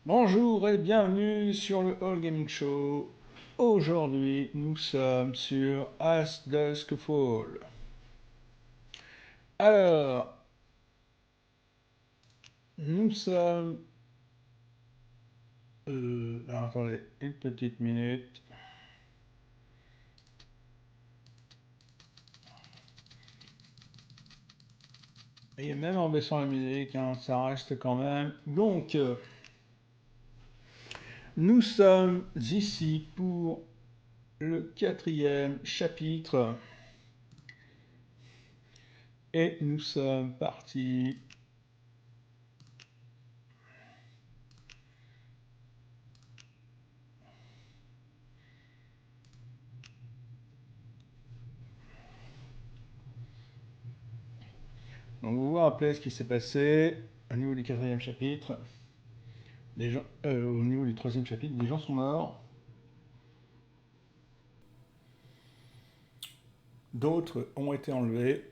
Bonjour et bienvenue sur le All Gaming Show. Aujourd'hui, nous sommes sur As Dusk Fall. Alors, nous sommes... alors, attendez une petite minute. Et même en baissant la musique, hein, ça reste quand même. Donc, nous sommes ici pour le quatrième chapitre. Et nous sommes partis. Donc vous vous rappelez ce qui s'est passé au niveau du quatrième chapitre. Au niveau du troisième chapitre, des gens sont morts. D'autres ont été enlevés.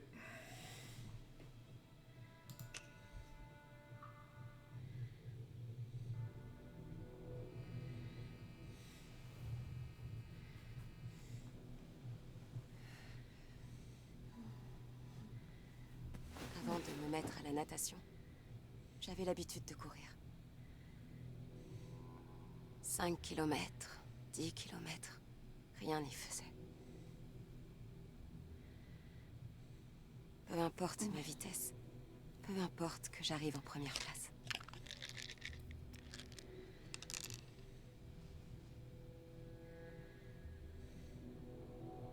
Avant de me mettre à la natation, j'avais l'habitude de courir. 5 kilomètres, 10 kilomètres, rien n'y faisait. Peu importe ma vitesse, peu importe que j'arrive en première place.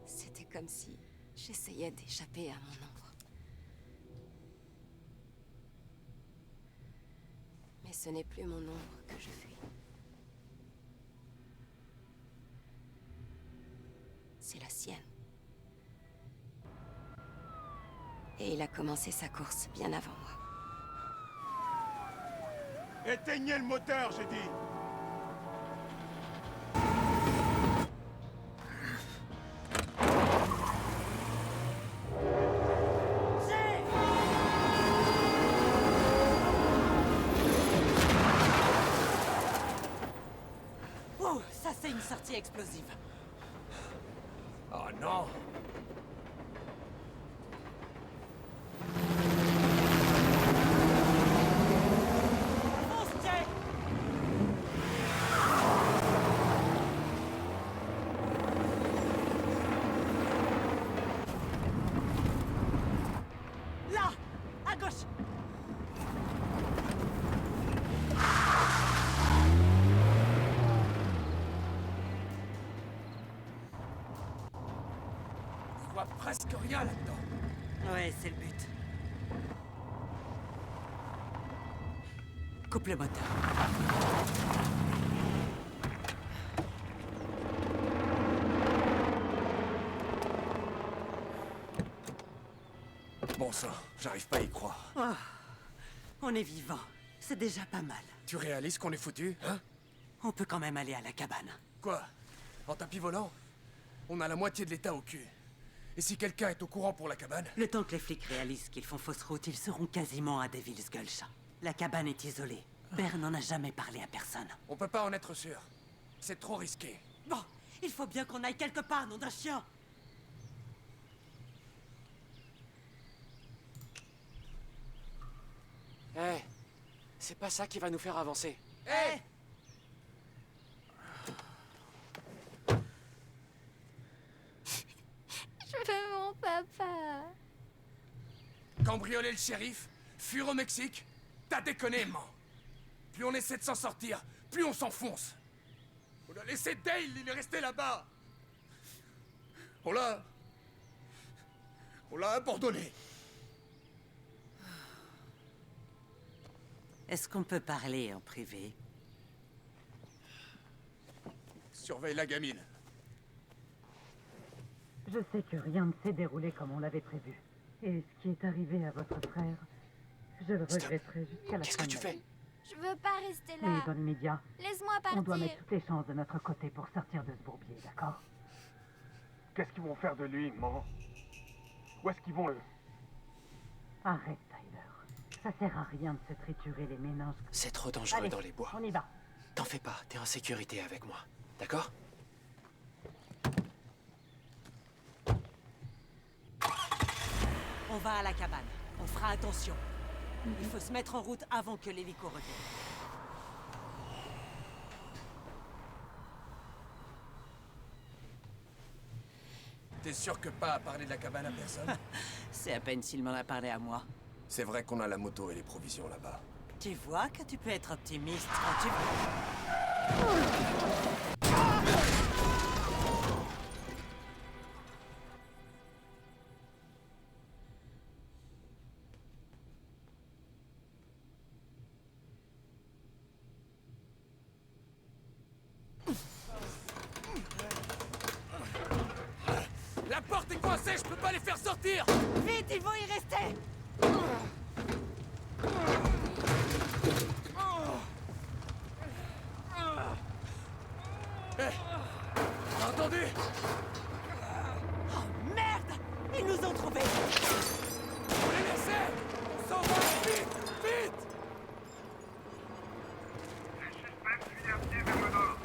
C'était comme si j'essayais d'échapper à mon ombre. Mais ce n'est plus mon ombre que je fuis. C'est la sienne. Et il a commencé sa course bien avant moi. Éteignez le moteur, j'ai dit! Oh, ça c'est une sortie explosive. Oh non! Fonce, Jay! Là! À gauche! Je vois presque rien là-dedans. Ouais, c'est le but. Coupe le moteur. Bon sang, j'arrive pas à y croire. Oh, on est vivant. C'est déjà pas mal. Tu réalises qu'on est foutu, hein? On peut quand même aller à la cabane. Quoi? En tapis volant? On a la moitié de l'état au cul. Et si quelqu'un est au courant pour la cabane? Le temps que les flics réalisent qu'ils font fausse route, ils seront quasiment à Devil's Gulch. La cabane est isolée. Père n'en a jamais parlé à personne. On peut pas en être sûr. C'est trop risqué. Bon, il faut bien qu'on aille quelque part, nom d'un chien. Eh, c'est pas ça qui va nous faire avancer. Hé! Je veux mon papa. Cambrioler le shérif? Fuir au Mexique? T'as déconné, man! Plus on essaie de s'en sortir, plus on s'enfonce! On a laissé Dale, il est resté là-bas! On l'a... On l'a abandonné! Est-ce qu'on peut parler en privé? Surveille la gamine. Je sais que rien ne s'est déroulé comme on l'avait prévu. Et ce qui est arrivé à votre frère, je le regretterai jusqu'à la Qu'est-ce fin que de tu ma fais? vie. Je veux pas rester Mais là. dans l'immédiat, Laisse-moi on doit partir. mettre toutes les chances de notre côté pour sortir de ce bourbier, d'accord? Qu'est-ce qu'ils vont faire de lui, maman? Où est-ce qu'ils vont le... Arrête, Tyler. Ça sert à rien de se triturer les méninges. C'est trop dangereux Allez, dans les bois. on y va. T'en fais pas, t'es en sécurité avec moi. D'accord? On va à la cabane. On fera attention. Il faut se mettre en route avant que l'hélico revienne. T'es sûr que pas à parler de la cabane à personne? C'est à peine s'il m'en a parlé à moi. C'est vrai qu'on a la moto et les provisions là-bas. Tu vois que tu peux être optimiste quand tu veux. La porte est coincée, je peux pas les faire sortir! Vite, ils vont y rester! T'as entendu? Oh merde! Ils nous ont trouvés! Faut les laisser! On s'en va! Vite! Vite! Les suspects fuient à pied vers le nord.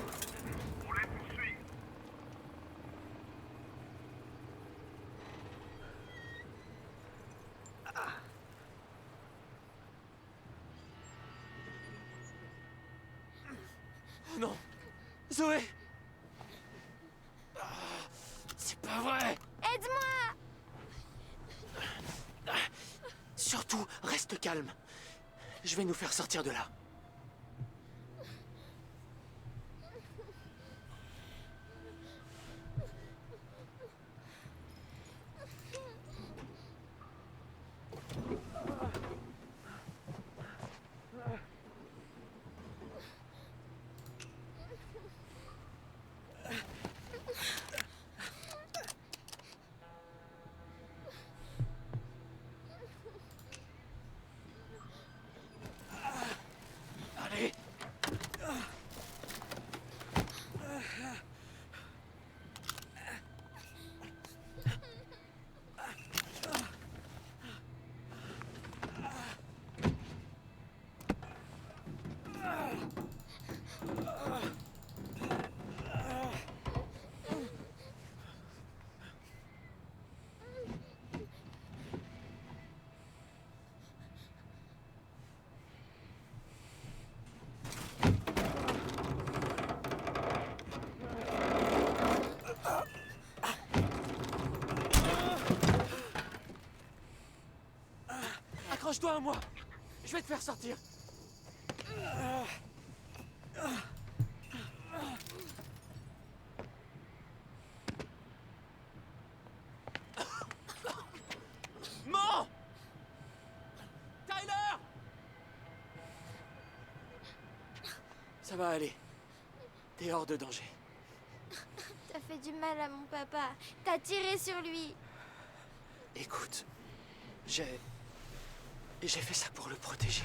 On les poursuit. Oh non! Zoé! Ah, c'est pas vrai! Aide-moi! Surtout, reste calme. Je vais nous faire sortir de là. Allez! Accroche-toi à moi! Je vais te faire sortir! Mort! Tyler! Ça va aller. T'es hors de danger. T'as fait du mal à mon papa. T'as tiré sur lui. Écoute, j'ai fait ça pour le protéger.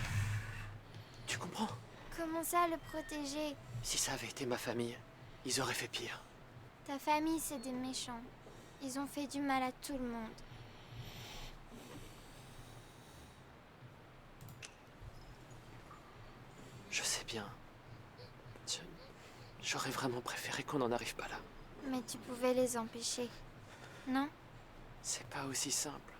Tu comprends? Comment ça, le protéger? Si ça avait été ma famille, ils auraient fait pire. Ta famille, c'est des méchants. Ils ont fait du mal à tout le monde. Je sais bien. J'aurais vraiment préféré qu'on n'en arrive pas là. Mais tu pouvais les empêcher. Non? C'est pas aussi simple.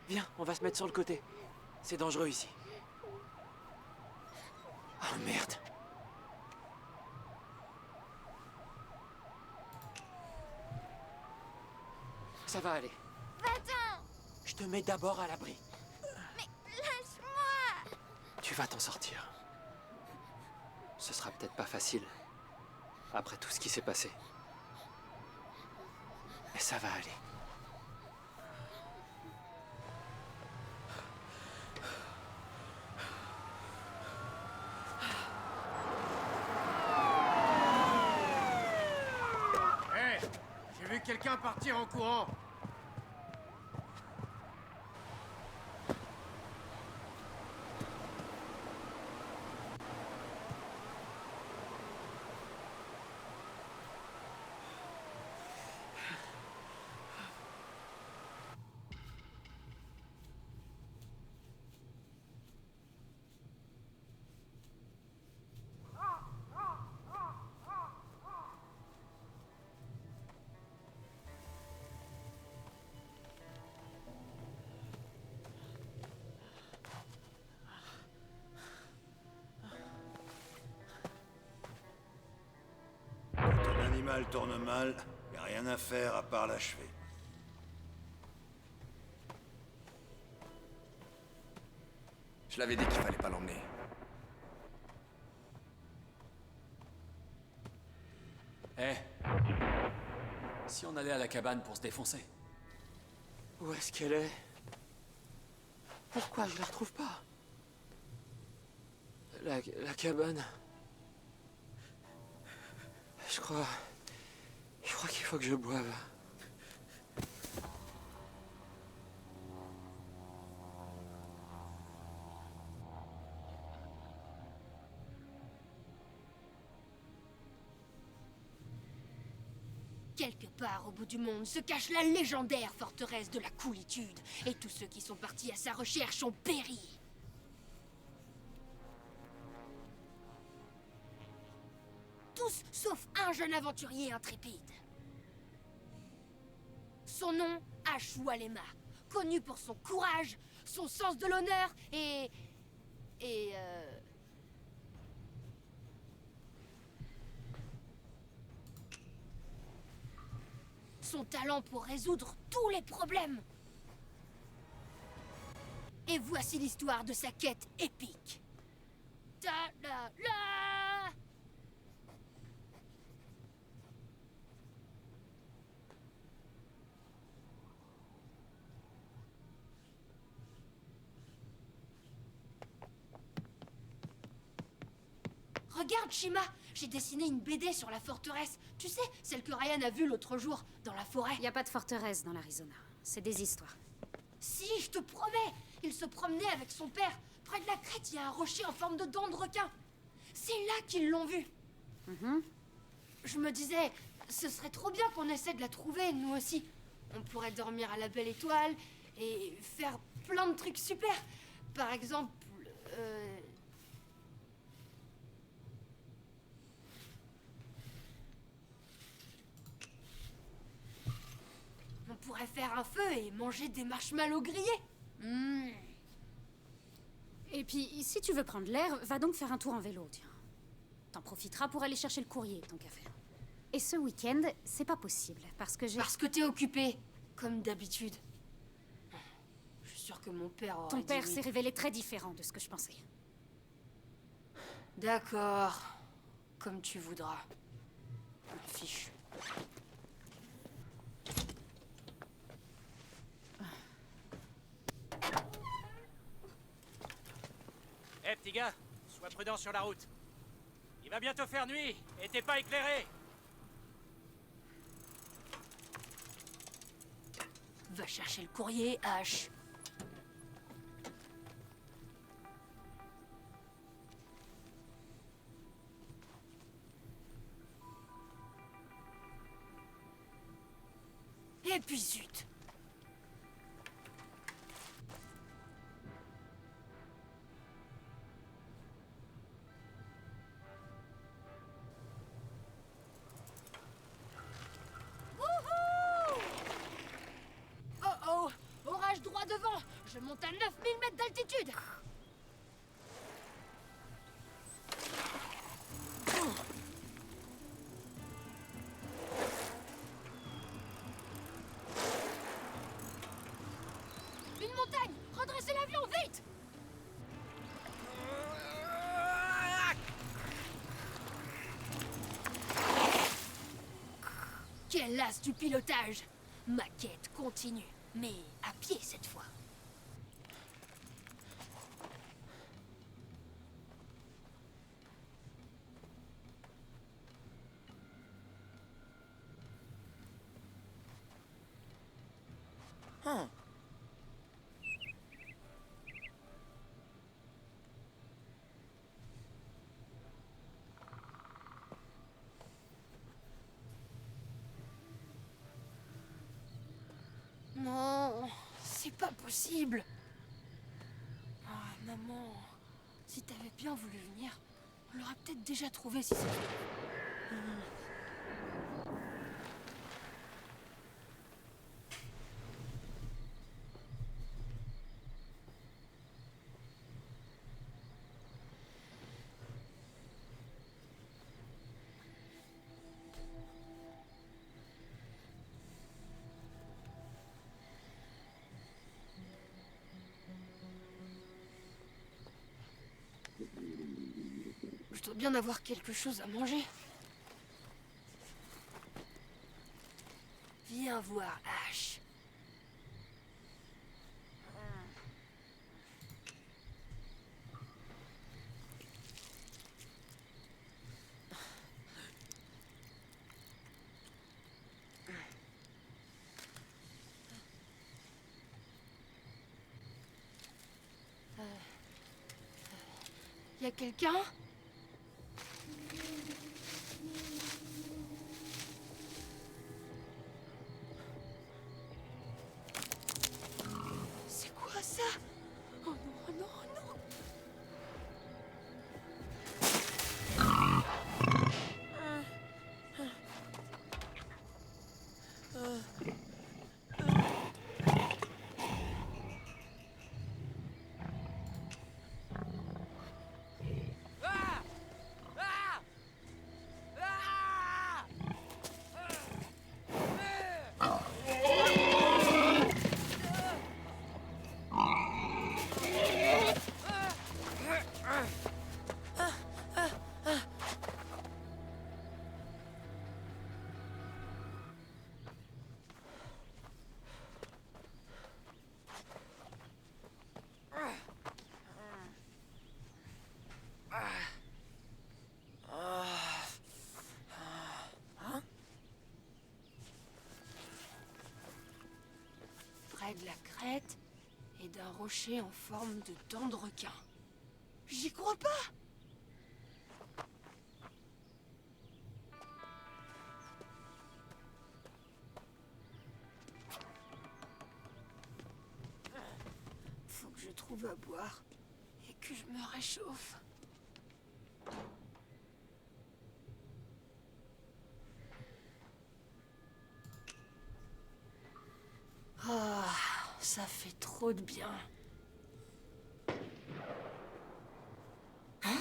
Viens, on va se mettre sur le côté. C'est dangereux ici. Oh merde. Ça va aller. Va-t'en! Je te mets d'abord à l'abri. Mais lâche-moi! Tu vas t'en sortir. Ce sera peut-être pas facile. Après tout ce qui s'est passé. Mais ça va aller. Hé! J'ai vu quelqu'un partir en courant. l'animal tourne mal, y a rien à faire à part l'achever. Je l'avais dit qu'il fallait pas l'emmener. Eh. Si on allait à la cabane pour se défoncer? Où est-ce qu'elle est? Pourquoi je la retrouve pas? La cabane... Je crois qu'il faut que je boive. Quelque part au bout du monde se cache la légendaire forteresse de la Coolitude, et tous ceux qui sont partis à sa recherche ont péri. Tous sauf un jeune aventurier intrépide. Son nom, Ash Walema, connu pour son courage, son sens de l'honneur et son talent pour résoudre tous les problèmes. Et voici l'histoire de sa quête épique. Ta-la-la! Regarde, Shima, j'ai dessiné une BD sur la forteresse. Tu sais, celle que Ryan a vue l'autre jour, dans la forêt. Y a pas de forteresse dans l'Arizona. C'est des histoires. Si, je te promets. Il se promenait avec son père. Près de la crête, il y a un rocher en forme de dent de requin. C'est là qu'ils l'ont vu. Je me disais, ce serait trop bien qu'on essaie de la trouver, nous aussi. On pourrait dormir à la belle étoile et faire plein de trucs super. Par exemple, on pourrait faire un feu et manger des marshmallows grillés. Et puis, si tu veux prendre l'air, va donc faire un tour en vélo, tiens. T'en profiteras pour aller chercher le courrier, tant qu'à faire. Et ce week-end, c'est pas possible, parce que j'ai... Parce que t'es occupé, comme d'habitude. Je suis sûre que mon père aurait Ton père dit oui. s'est révélé très différent de ce que je pensais. D'accord. Comme tu voudras. Fichu. Eh petit gars, sois prudent sur la route. Il va bientôt faire nuit et t'es pas éclairé. Va chercher le courrier, Ash. Et puis zut. Oh oh! Orage droit devant! Je monte à 9000 mètres d'altitude! Une montagne! Redressez l'avion, vite! Quel as du pilotage! Ma quête continue, mais à pied cette fois. Non, c'est pas possible. Ah, maman, si t'avais bien voulu venir, on l'aurait peut-être déjà trouvé si c'était... doit bien avoir quelque chose à manger. Viens voir, Ash. Y a quelqu'un? C'est quoi ça? Oh non, oh non, oh non! Près de la crête et d'un rocher en forme de dent de requin. J'y crois pas! Faut que je trouve à boire et que je me réchauffe. Ah, ça fait trop de bien. Hein?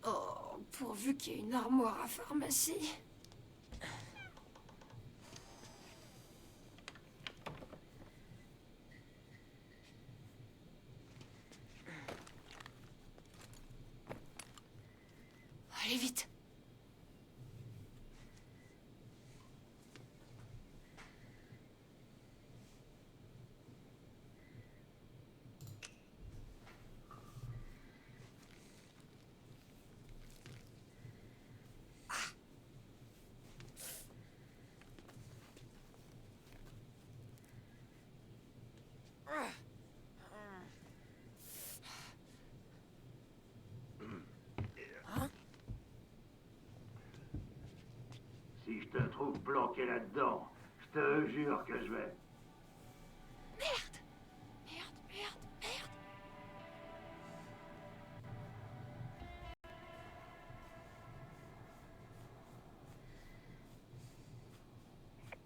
Oh, pourvu qu'il y ait une armoire à pharmacie. Allez vite. Si je te trouve planqué là-dedans, je te jure que je vais... Merde! Merde, merde, merde!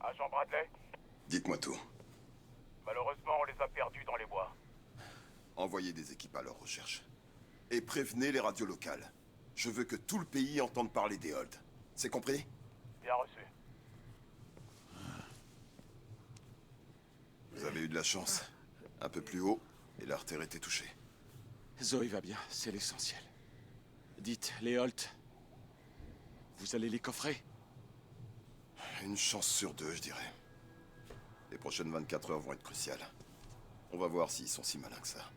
Agent Bradley, Dites-moi tout. malheureusement, on les a perdus dans les bois. Envoyez des équipes à leur recherche. Et prévenez les radios locales. Je veux que tout le pays entende parler des Holds. C'est compris? Bien reçu. Vous avez eu de la chance. Un peu plus haut, et l'artère était touchée. Zoé va bien, c'est l'essentiel. Dites, les Holt, vous allez les coffrer? Une chance sur deux, je dirais. Les prochaines 24 heures vont être cruciales. On va voir s'ils sont si malins que ça.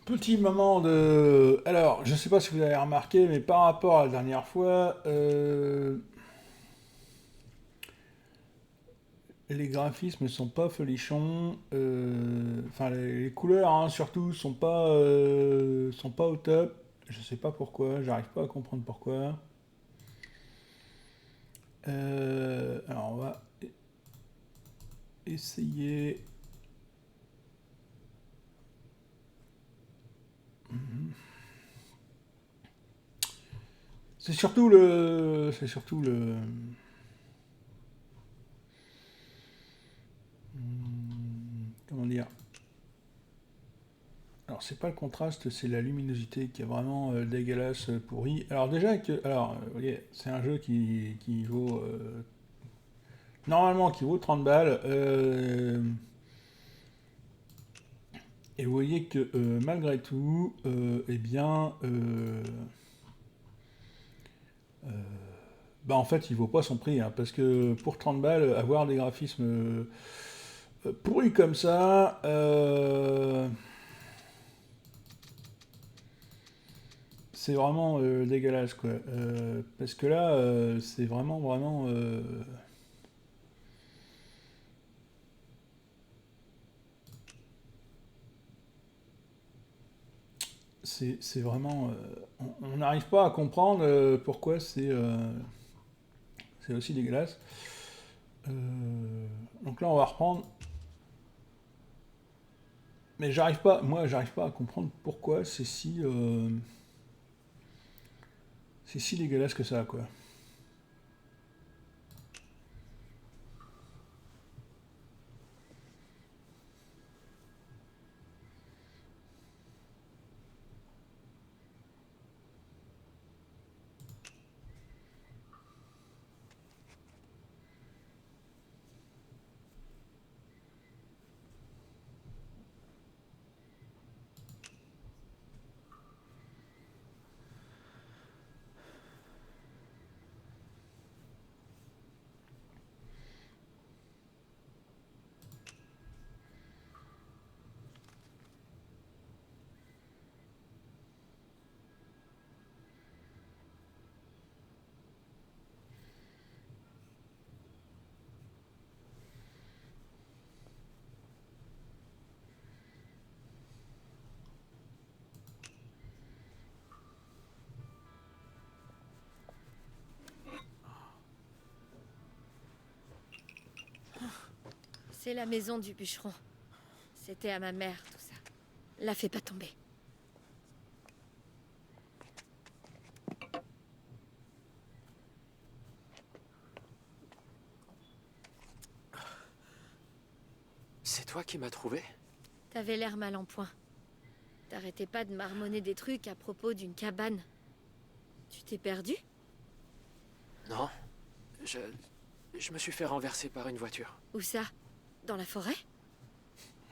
Petit moment de... Alors, je sais pas si vous avez remarqué, mais par rapport à la dernière fois, les graphismes sont pas folichons. Enfin, les couleurs, hein, surtout, sont pas au top. Je sais pas pourquoi, j'arrive pas à comprendre pourquoi. Alors, on va essayer... C'est surtout le... Comment dire? Alors, c'est pas le contraste, c'est la luminosité qui est vraiment dégueulasse, pourrie. Alors, déjà, vous voyez, c'est un jeu qui vaut... normalement, qui vaut 30 balles. Et vous voyez que, malgré tout, eh bien... bah en fait, il vaut pas son prix, hein, parce que pour 30 balles, avoir des graphismes pourris comme ça, c'est vraiment dégueulasse, quoi. Parce que là, c'est vraiment... c'est vraiment... on n'arrive pas à comprendre pourquoi c'est aussi dégueulasse. Donc là, on va reprendre. Mais j'arrive pas à comprendre pourquoi c'est si dégueulasse que ça, quoi. C'est la maison du bûcheron. C'était à ma mère, tout ça. La fais pas tomber. C'est toi qui m'as trouvé? T'avais l'air mal en point. T'arrêtais pas de marmonner des trucs à propos d'une cabane. Tu t'es perdu? Non. Je me suis fait renverser par une voiture. Où ça? Dans la forêt?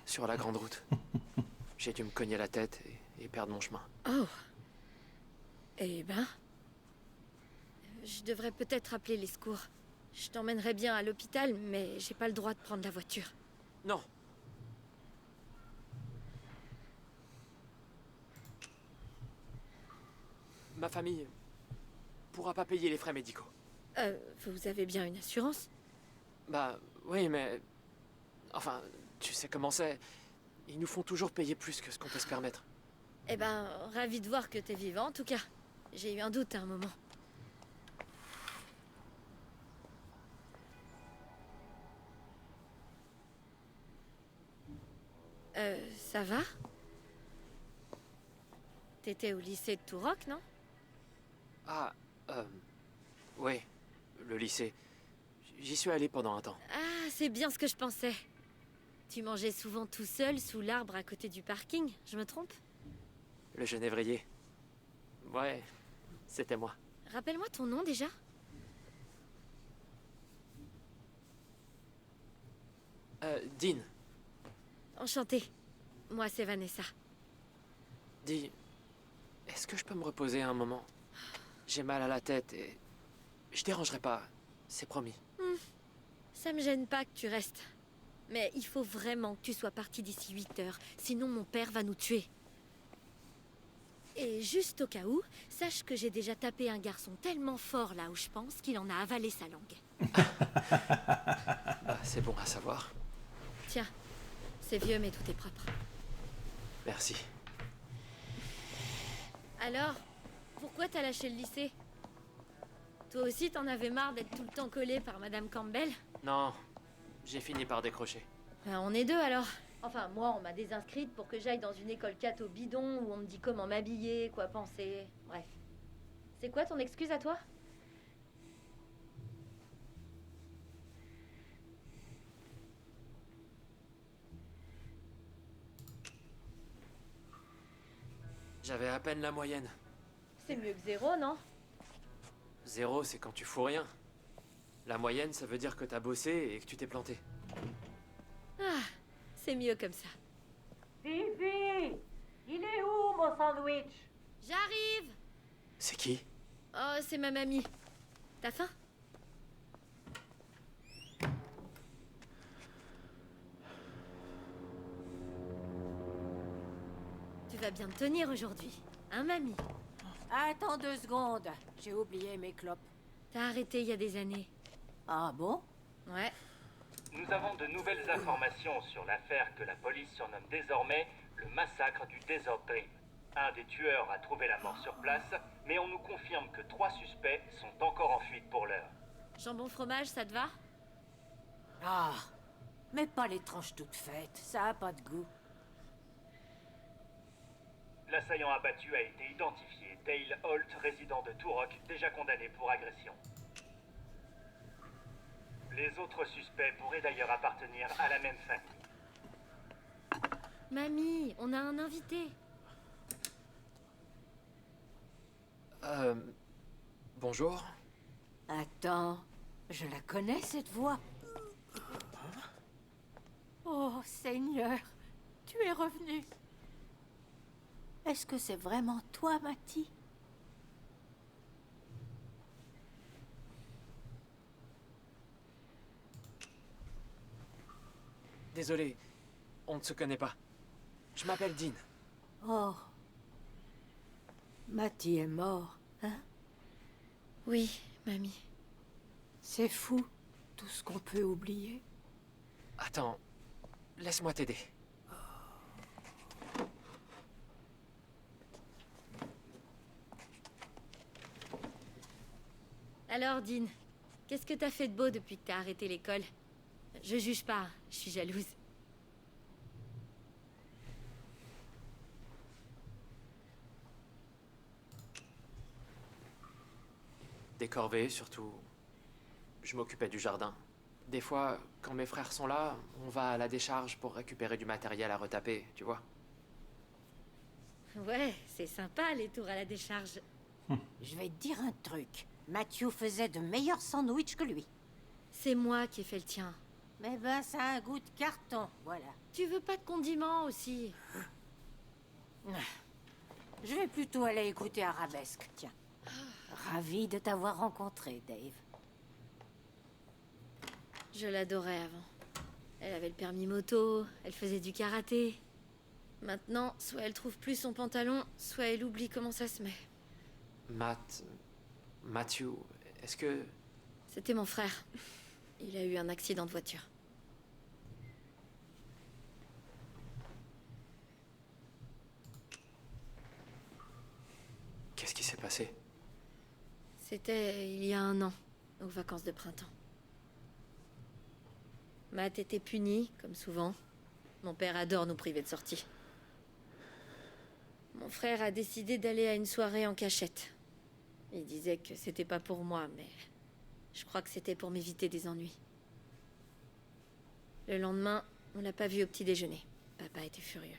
Sur la grande route. J'ai dû me cogner la tête et perdre mon chemin. Oh. Eh ben... Je devrais peut-être appeler les secours. Je t'emmènerais bien à l'hôpital, mais j'ai pas le droit de prendre la voiture. Non. Ma famille pourra pas payer les frais médicaux. Vous avez bien une assurance? Bah, oui, mais... Enfin, tu sais comment c'est. Ils nous font toujours payer plus que ce qu'on peut se permettre. Eh ben, ravi de voir que t'es vivant, en tout cas. J'ai eu un doute à un moment. Ça va? T'étais au lycée de Turok, non? Ah, oui, le lycée. J'y suis allé pendant un temps. Ah, c'est bien ce que je pensais. Tu mangeais souvent tout seul sous l'arbre à côté du parking, je me trompe? Le genévrier. Ouais, c'était moi. Rappelle-moi ton nom déjà? Dean. Enchantée. Moi, c'est Vanessa. Dis, est-ce que je peux me reposer un moment? J'ai mal à la tête et... Je dérangerai pas, c'est promis. Ça me gêne pas que tu restes. Mais il faut vraiment que tu sois parti d'ici 8 heures, sinon mon père va nous tuer. Et juste au cas où, sache que j'ai déjà tapé un garçon tellement fort là où je pense qu'il en a avalé sa langue. Bah, c'est bon à savoir. Tiens, c'est vieux mais tout est propre. Merci. Alors, pourquoi t'as lâché le lycée? Toi aussi t'en avais marre d'être tout le temps collé par Madame Campbell? Non, j'ai fini par décrocher. Ben, on est deux alors. Enfin, moi, on m'a désinscrite pour que j'aille dans une école catho bidon où on me dit comment m'habiller, quoi penser. Bref. C'est quoi ton excuse à toi? J'avais à peine la moyenne. C'est mieux que zéro, non? 0, c'est quand tu fous rien. La moyenne, ça veut dire que t'as bossé et que tu t'es planté. Ah, c'est mieux comme ça. Fifi! Il est où, mon sandwich? J'arrive! C'est qui? Oh, c'est ma mamie. T'as faim? Tu vas bien te tenir aujourd'hui, hein, mamie? Attends 2 secondes, j'ai oublié mes clopes. T'as arrêté il y a des années. Ah bon? Ouais. Nous avons de nouvelles informations sur l'affaire que la police surnomme désormais le massacre du Desert Dream. Un des tueurs a trouvé la mort sur place, mais on nous confirme que 3 suspects sont encore en fuite pour l'heure. Jambon fromage, ça te va? Ah, mais pas les tranches toutes faites, ça a pas de goût. L'assaillant abattu a été identifié, Dale Holt, résident de Turok, déjà condamné pour agression. Les autres suspects pourraient d'ailleurs appartenir à la même famille. Mamie, on a un invité. Bonjour. Attends, je la connais cette voix. Oh Seigneur, tu es revenu. Est-ce que c'est vraiment toi, Matty? Désolé, on ne se connaît pas. Je m'appelle Dean. Oh. Matty est mort, hein? Oui, mamie. C'est fou, tout ce qu'on peut oublier. Attends, laisse-moi t'aider. Alors, Dean, qu'est-ce que t'as fait de beau depuis que t'as arrêté l'école? Je juge pas, je suis jalouse. Des corvées, surtout. Je m'occupais du jardin. Des fois, quand mes frères sont là, on va à la décharge pour récupérer du matériel à retaper, tu vois. Ouais, c'est sympa les tours à la décharge. Je vais te dire un truc. Matthew faisait de meilleurs sandwichs que lui. C'est moi qui ai fait le tien. Mais ben, ça a un goût de carton, voilà. Tu veux pas de condiments aussi? Je vais plutôt aller écouter Arabesque, tiens. Ravi de t'avoir rencontré, Dave. Je l'adorais avant. Elle avait le permis moto, elle faisait du karaté. Maintenant, soit elle trouve plus son pantalon, soit elle oublie comment ça se met. Matthew, est-ce que... C'était mon frère. Il a eu un accident de voiture. Qu'est-ce qui s'est passé? C'était il y a 1 an, aux vacances de printemps. Matt était puni, comme souvent. Mon père adore nous priver de sortie. Mon frère a décidé d'aller à une soirée en cachette. Il disait que c'était pas pour moi, mais je crois que c'était pour m'éviter des ennuis. Le lendemain, on l'a pas vu au petit déjeuner. Papa était furieux.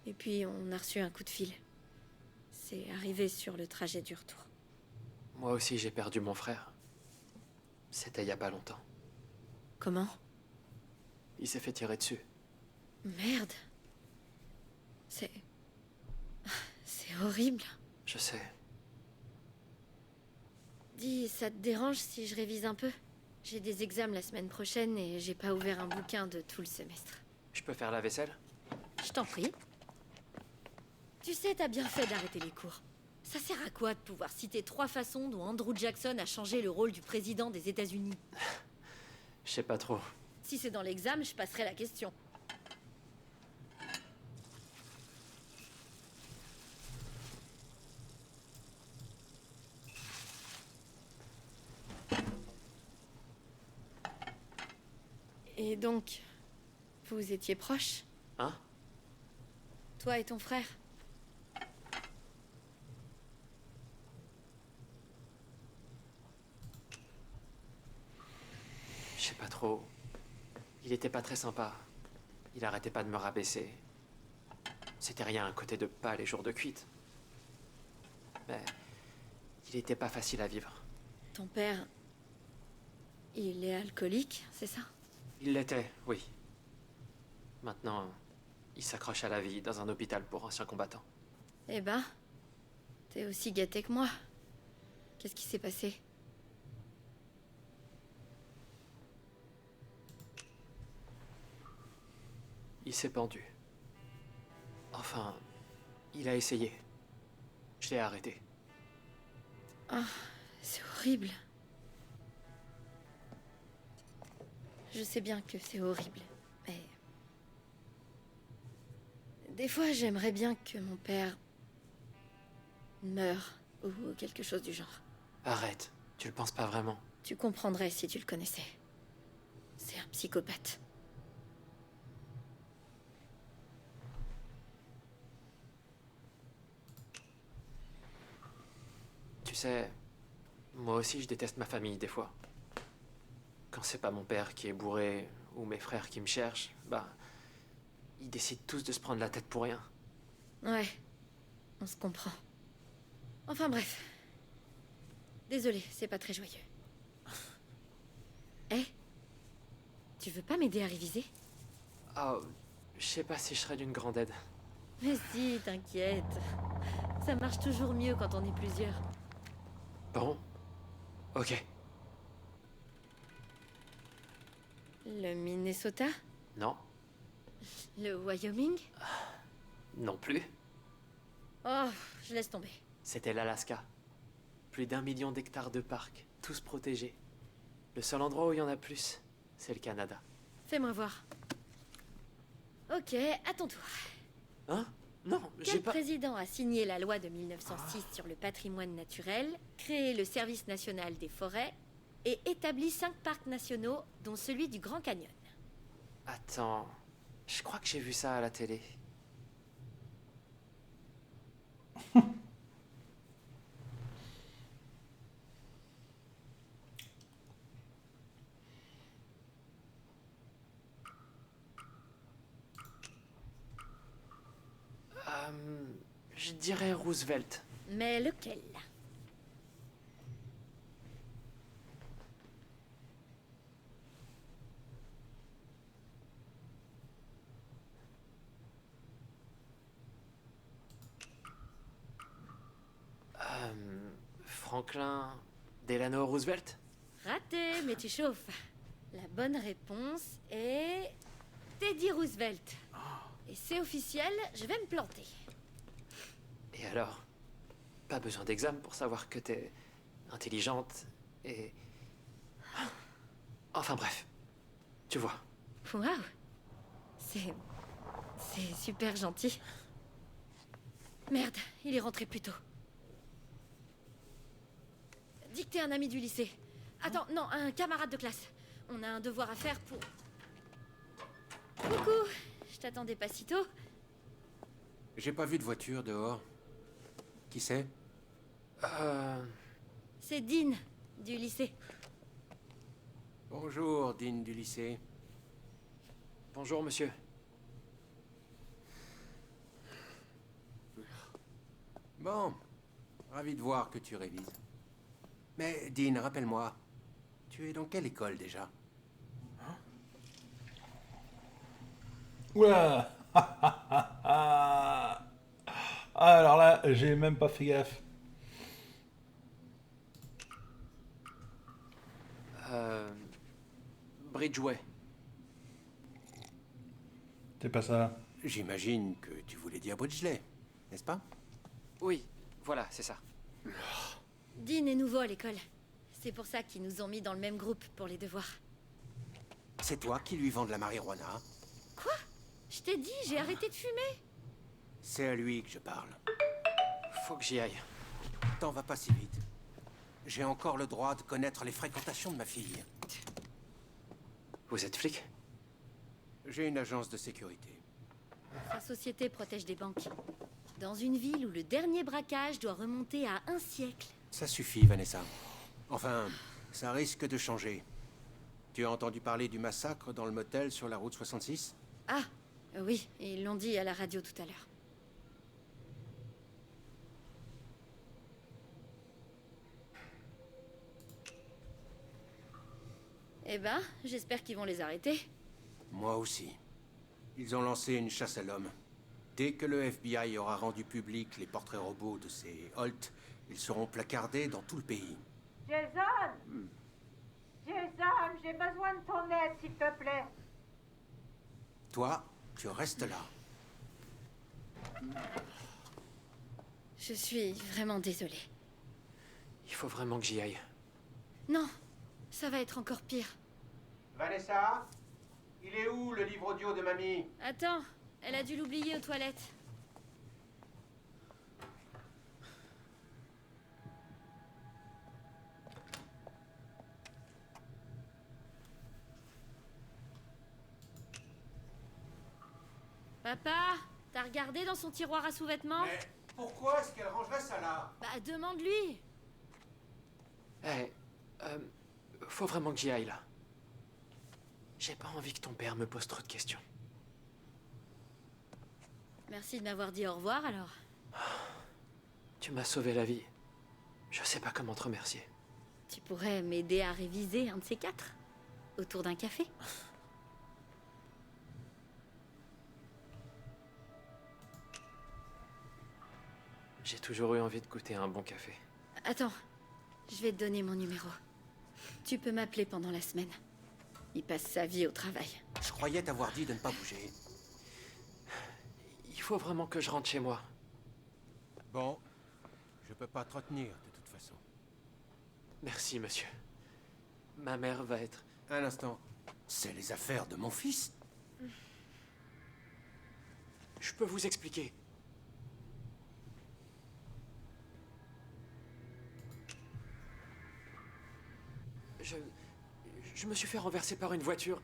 Et puis, on a reçu un coup de fil. C'est arrivé sur le trajet du retour. Moi aussi, j'ai perdu mon frère. C'était il y a pas longtemps. Comment? Il s'est fait tirer dessus. Merde. C'est horrible. Je sais. Dis, ça te dérange si je révise un peu? J'ai des examens la semaine prochaine et j'ai pas ouvert un bouquin de tout le semestre. Je peux faire la vaisselle? Je t'en prie. Tu sais, t'as bien fait d'arrêter les cours. Ça sert à quoi de pouvoir citer 3 façons dont Andrew Jackson a changé le rôle du président des États-Unis? Je sais pas trop. Si c'est dans l'examen, je passerai la question. Et donc, vous étiez proches? Hein? Toi et ton frère? Je sais pas trop. Il était pas très sympa. Il arrêtait pas de me rabaisser. C'était rien à côté de pas les jours de cuite. Mais il était pas facile à vivre. Ton père... il est alcoolique, c'est ça? Il l'était, oui. Maintenant, il s'accroche à la vie dans un hôpital pour anciens combattants. Eh ben, t'es aussi gâté que moi. Qu'est-ce qui s'est passé? Il s'est pendu. Enfin, il a essayé. Je l'ai arrêté. Ah, c'est horrible. Je sais bien que c'est horrible, mais... Des fois, j'aimerais bien que mon père... meure, ou quelque chose du genre. Arrête, tu le penses pas vraiment. Tu comprendrais si tu le connaissais. C'est un psychopathe. Tu sais, moi aussi je déteste ma famille des fois. Quand c'est pas mon père qui est bourré, ou mes frères qui me cherchent, bah... ils décident tous de se prendre la tête pour rien. Ouais, on se comprend. Enfin bref. Désolée, c'est pas très joyeux. Eh, tu veux pas m'aider à réviser? Oh, je sais pas si je serais d'une grande aide. Mais si, t'inquiète. Ça marche toujours mieux quand on est plusieurs. Bon, ok. Le Minnesota? Non, Le Wyoming? non plus. Oh, je laisse tomber. C'était l'Alaska. Plus d'1 million d'hectares de parcs, tous protégés. Le seul endroit où il y en a plus, c'est le Canada. Fais-moi voir. Ok, à ton tour. Hein? Non, j'ai Quel pas... président a signé la loi de 1906 sur le patrimoine naturel, créé le Service national des forêts et établi 5 parcs nationaux, dont celui du Grand Canyon? Attends, je crois que j'ai vu ça à la télé. Je dirais Roosevelt. Mais lequel? Franklin Delano Roosevelt? Raté, mais tu chauffes. La bonne réponse est... Teddy Roosevelt. Et c'est officiel, je vais me planter. Et alors? Pas besoin d'examen pour savoir que t'es intelligente et... Enfin bref, tu vois. Waouh. C'est super gentil. Merde, il est rentré plus tôt. Dis que t'es un ami du lycée. Attends, non, un camarade de classe. On a un devoir à faire pour... Coucou, je t'attendais pas si tôt. J'ai pas vu de voiture dehors. Qui c'est? C'est Dean, du lycée. Bonjour, Dean du lycée. Bonjour, monsieur. Bon, ravi de voir que tu révises. Mais Dean, rappelle-moi, tu es dans quelle école déjà? Oula. Ah, alors là, j'ai même pas fait gaffe. Bridgeway. C'est pas ça. J'imagine que tu voulais dire Bridgeley. n'est-ce pas? Oui, voilà, c'est ça. Dean est nouveau à l'école. C'est pour ça qu'ils nous ont mis dans le même groupe pour les devoirs. C'est toi qui lui vends de la marijuana? Quoi? Je t'ai dit, j'ai arrêté de fumer. C'est à lui que je parle. Faut que j'y aille. T'en vas pas si vite. J'ai encore le droit de connaître les fréquentations de ma fille. Vous êtes flic? J'ai une agence de sécurité. Sa société protège des banques. Dans une ville où le dernier braquage doit remonter à un siècle. Ça suffit, Vanessa. Enfin, ça risque de changer. Tu as entendu parler du massacre dans le motel sur la route 66? Ah, oui, ils l'ont dit à la radio tout à l'heure. Eh ben, j'espère qu'ils vont les arrêter. Moi aussi. Ils ont lancé une chasse à l'homme. Dès que le FBI aura rendu public les portraits robots de ces Holt, ils seront placardés dans tout le pays. Jason! Jason, j'ai besoin de ton aide, s'il te plaît. Toi, tu restes là. Je suis vraiment désolée. Il faut vraiment que j'y aille. Non, ça va être encore pire. Vanessa? Il est où le livre audio de mamie? Attends, elle a dû l'oublier aux toilettes. Papa, t'as regardé dans son tiroir à sous-vêtements? Mais pourquoi est-ce qu'elle rangerait ça là? Bah, demande-lui. Eh, faut vraiment que j'y aille, là. J'ai pas envie que ton père me pose trop de questions. Merci de m'avoir dit au revoir, alors. Tu m'as sauvé la vie. Je sais pas comment te remercier. Tu pourrais m'aider à réviser un de ces quatre? Autour d'un café? J'ai toujours eu envie de goûter un bon café. Attends, je vais te donner mon numéro. Tu peux m'appeler pendant la semaine. Il passe sa vie au travail. Je croyais t'avoir dit de ne pas bouger. Il faut vraiment que je rentre chez moi. Bon, je peux pas te retenir de toute façon. Merci, monsieur. Ma mère va être... Un instant. C'est les affaires de mon fils. Je peux vous expliquer. Je me suis fait renverser par une voiture.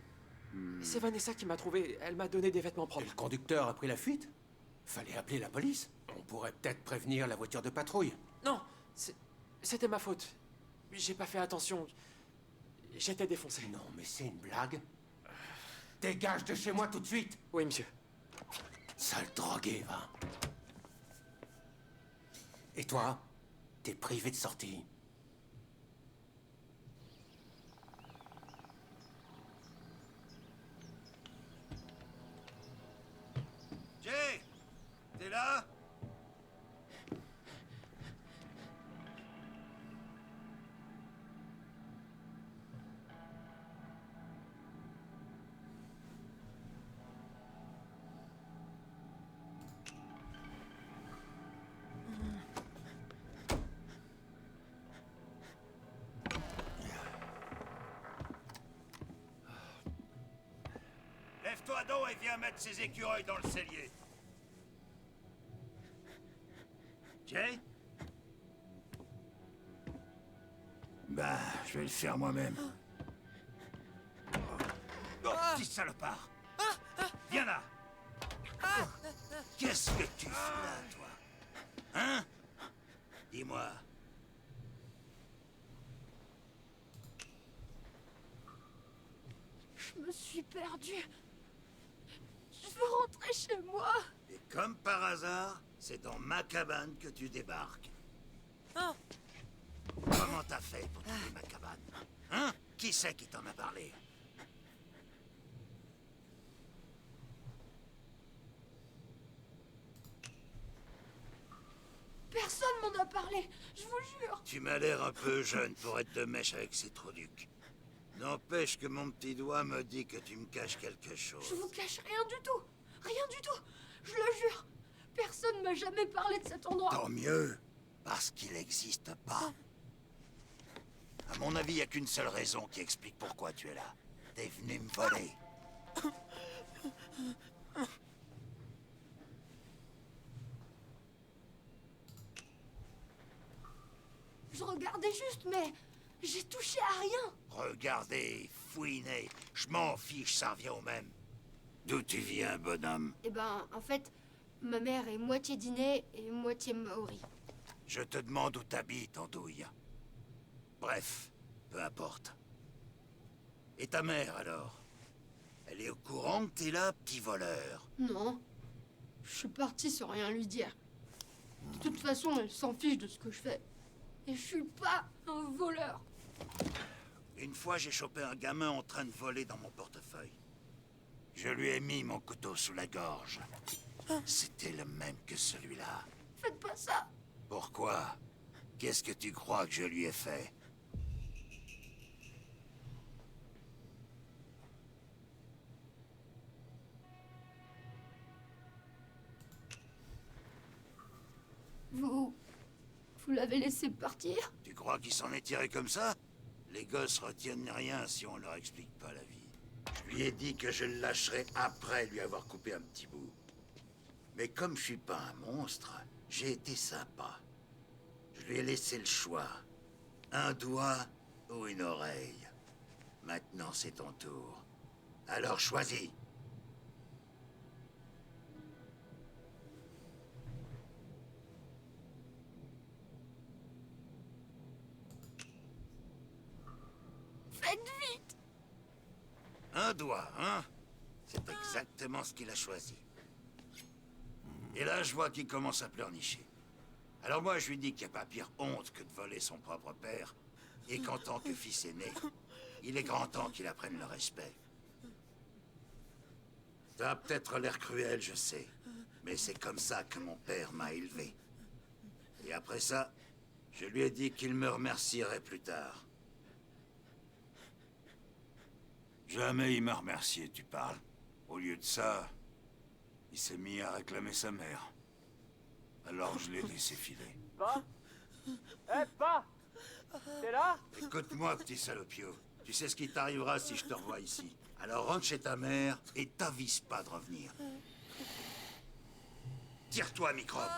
C'est Vanessa qui m'a trouvé. Elle m'a donné des vêtements Et propres. le conducteur a pris la fuite? Fallait appeler la police. On pourrait peut-être prévenir la voiture de patrouille. Non, c'était ma faute. J'ai pas fait attention. J'étais défoncé. Non, mais c'est une blague. Dégage de chez moi tout de suite. Oui, monsieur. Sale drogué, va. Et toi? T'es privé de sortie. Jay! T'es là? Lève-toi donc et viens mettre ces écureuils dans le cellier. Jay? Bah, je vais le faire moi-même. Oh, petit salopard! Viens là! Qu'est-ce que tu fais là, toi? Hein? Dis-moi. Je me suis perdue. Je veux rentrer chez moi. Et comme par hasard, c'est dans ma cabane que tu débarques. Comment t'as fait pour trouver ma cabane? Hein? Qui c'est qui t'en a parlé? Personne m'en a parlé, je vous jure. Tu m'as l'air un peu jeune pour être de mèche avec ces trauducs. N'empêche que mon petit doigt me dit que tu me caches quelque chose. Je vous cache rien du tout. Rien du tout. Je le jure. Personne m'a jamais parlé de cet endroit. Tant mieux, parce qu'il n'existe pas. À mon avis, il n'y a qu'une seule raison qui explique pourquoi tu es là. T'es venu me voler. Je regardais juste, mais j'ai touché à rien. Regardez, fouinez, je m'en fiche, ça revient au même. D'où tu viens, bonhomme? Eh ben, en fait, ma mère est moitié dîner et moitié maori. Je te demande où t'habites, Andouille. Bref, peu importe. Et ta mère, alors? Elle est au courant que t'es là, petit voleur? Non, je suis partie sans rien lui dire. De toute façon, elle s'en fiche de ce que je fais. Et je suis pas un voleur. Une fois, j'ai chopé un gamin en train de voler dans mon portefeuille. Je lui ai mis mon couteau sous la gorge. C'était le même que celui-là. Faites pas ça. Pourquoi? Qu'est-ce que tu crois que je lui ai fait? Vous l'avez laissé partir? Tu crois qu'il s'en est tiré comme ça? Les gosses retiennent rien si on leur explique pas la vie. Je lui ai dit que je le lâcherais après lui avoir coupé un petit bout. Mais comme je suis pas un monstre, j'ai été sympa. Je lui ai laissé le choix. Un doigt ou une oreille. Maintenant, c'est ton tour. Alors choisis. Faites vite. Un doigt, hein? C'est exactement ce qu'il a choisi. Et là, je vois qu'il commence à pleurnicher. Alors moi, je lui dis qu'il n'y a pas pire honte que de voler son propre père, et qu'en tant que fils aîné, il est grand temps qu'il apprenne le respect. Ça a peut-être l'air cruel, je sais, mais c'est comme ça que mon père m'a élevé. Et après ça, je lui ai dit qu'il me remercierait plus tard. Jamais il m'a remercié, tu parles. Au lieu de ça, il s'est mis à réclamer sa mère. Alors je l'ai laissé filer. Va. Va. T'es là? Écoute-moi, petit salopio. Tu sais ce qui t'arrivera si je te revois ici. Alors rentre chez ta mère et t'avise pas de revenir. Tire-toi, microbe.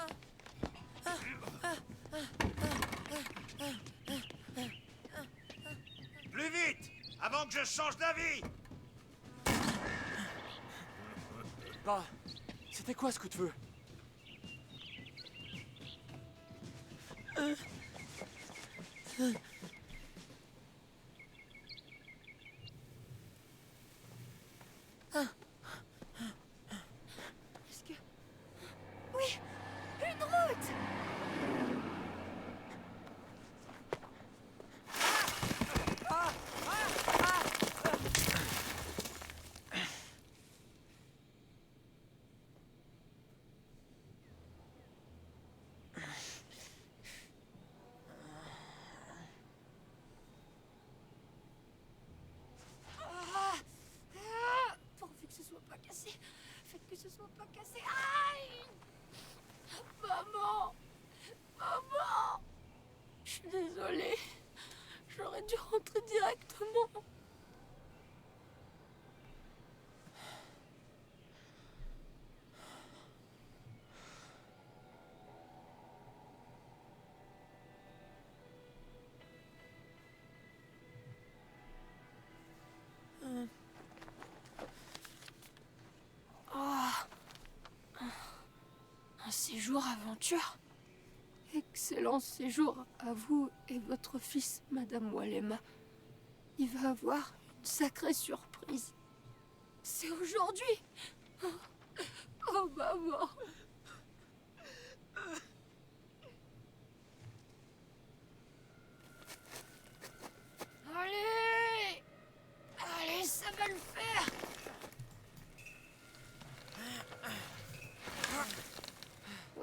Plus vite, avant que je change d'avis. Bah, c'était quoi ce coup de feu? Est-ce que... Oui, une route. Pourvu que ce soit pas cassé. Faites que ce soit pas cassé. Aïe! Maman! Maman! Je suis désolée. J'aurais dû rentrer directement. Un séjour aventure. Excellent séjour à vous et votre fils, Madame Walema. Il va avoir une sacrée surprise. C'est aujourd'hui. Oh, maman. Allez! Allez, ça va le faire!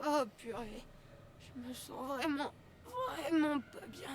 Oh purée, je me sens vraiment pas bien.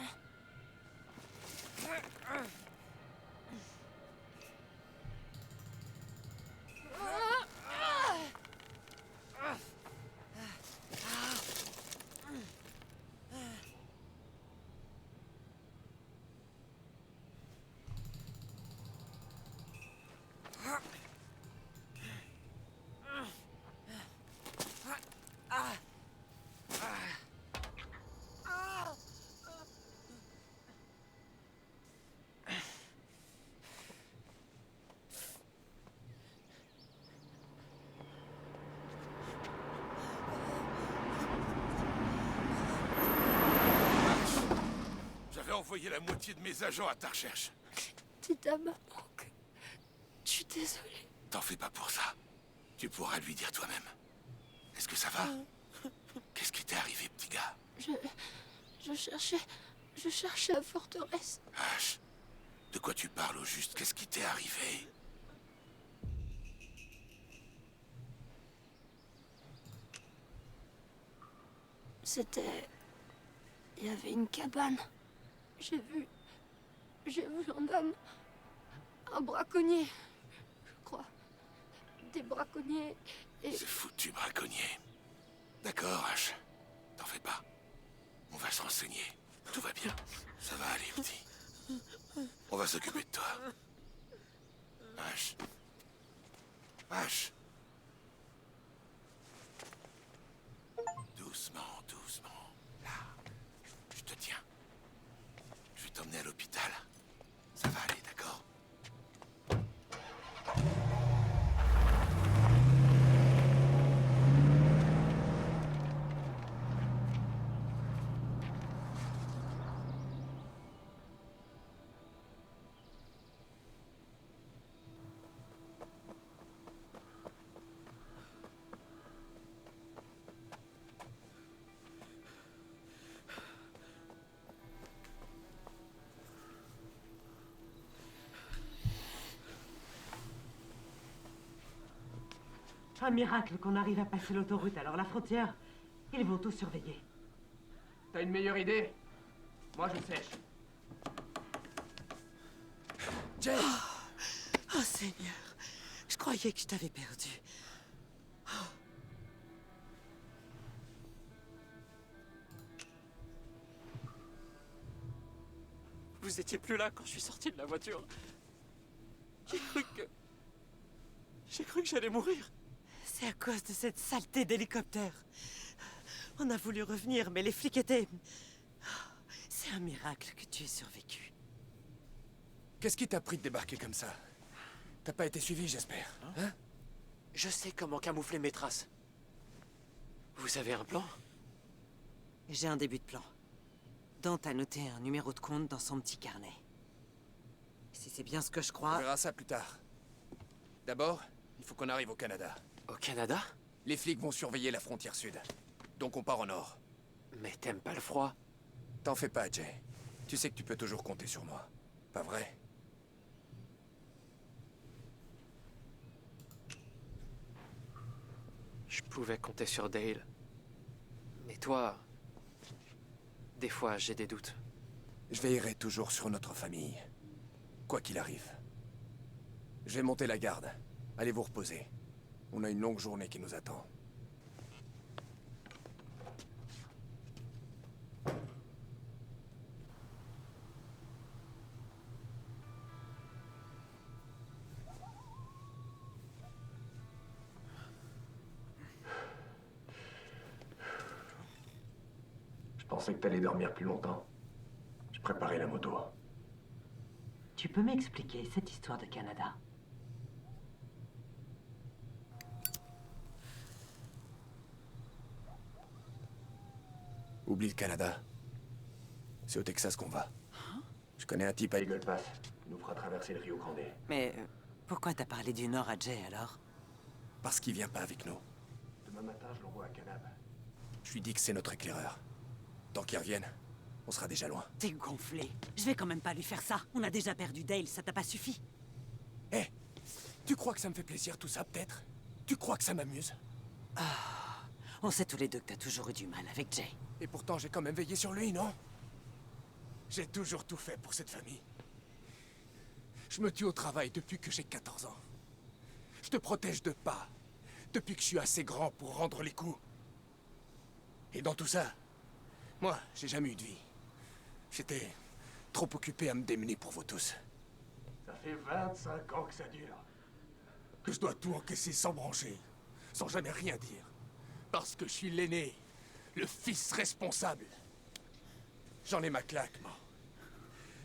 envoyé la moitié de mes agents à ta recherche. Dites à maman que... Je suis désolée. T'en fais pas pour ça. Tu pourras lui dire toi-même. Est-ce que ça va? Qu'est-ce qui t'est arrivé, petit gars? Je cherchais la forteresse. H, de quoi tu parles au juste? Qu'est-ce qui t'est arrivé? C'était... Il y avait une cabane. J'ai vu un homme. Un braconnier, je crois. Des braconniers et... C'est foutu braconnier. D'accord, H. T'en fais pas. On va se renseigner. Tout va bien. Ça va aller, petit. On va s'occuper de toi. H. H. Doucement, doucement. Là. Je te tiens. Je vais t'emmener à l'hôpital. Ça va aller, d'accord? Un miracle qu'on arrive à passer l'autoroute, alors la frontière, ils vont tout surveiller. T'as une meilleure idée? Moi, je sèche. Jay! Oh Seigneur, je croyais que je t'avais perdu. Vous étiez plus là quand je suis sorti de la voiture. J'ai cru que j'allais mourir. C'est à cause de cette saleté d'hélicoptère. On a voulu revenir, mais les flics étaient... C'est un miracle que tu aies survécu. Qu'est-ce qui t'a pris de débarquer comme ça? T'as pas été suivi, j'espère, hein? Je sais comment camoufler mes traces. Vous avez un plan? J'ai un début de plan. Dante a noté un numéro de compte dans son petit carnet. Si c'est bien ce que je crois... On verra ça plus tard. D'abord, il faut qu'on arrive au Canada. Au Canada? Les flics vont surveiller la frontière sud. Donc on part au nord. Mais t'aimes pas le froid? T'en fais pas, Jay. Tu sais que tu peux toujours compter sur moi. Pas vrai? Je pouvais compter sur Dale. Mais toi... Des fois, j'ai des doutes. Je veillerai toujours sur notre famille. Quoi qu'il arrive. Je vais monter la garde. Allez vous reposer. On a une longue journée qui nous attend. Je pensais que t'allais dormir plus longtemps. Je préparais la moto. Tu peux m'expliquer cette histoire de Canada? Oublie le Canada. C'est au Texas qu'on va. Je connais un type à Eagle Pass. Il nous fera traverser le Rio Grande. Mais pourquoi t'as parlé du Nord à Jay alors? Parce qu'il vient pas avec nous. Demain matin, je l'envoie à Canab. Je lui dis que c'est notre éclaireur. Tant qu'il revienne, on sera déjà loin. T'es gonflé. Je vais quand même pas lui faire ça. On a déjà perdu Dale, ça t'a pas suffi? Hé, tu crois que ça me fait plaisir tout ça, peut-être? Tu crois que ça m'amuse? On sait tous les deux que t'as toujours eu du mal avec Jay. Et pourtant, j'ai quand même veillé sur lui, non? J'ai toujours tout fait pour cette famille. Je me tue au travail depuis que j'ai 14 ans. Je te protège de pas, depuis que je suis assez grand pour rendre les coups. Et dans tout ça, moi, j'ai jamais eu de vie. J'étais trop occupé à me démener pour vous tous. Ça fait 25 ans que ça dure. Que je dois tout encaisser sans brancher, sans jamais rien dire. Parce que je suis l'aîné, le fils responsable. J'en ai ma claque, moi.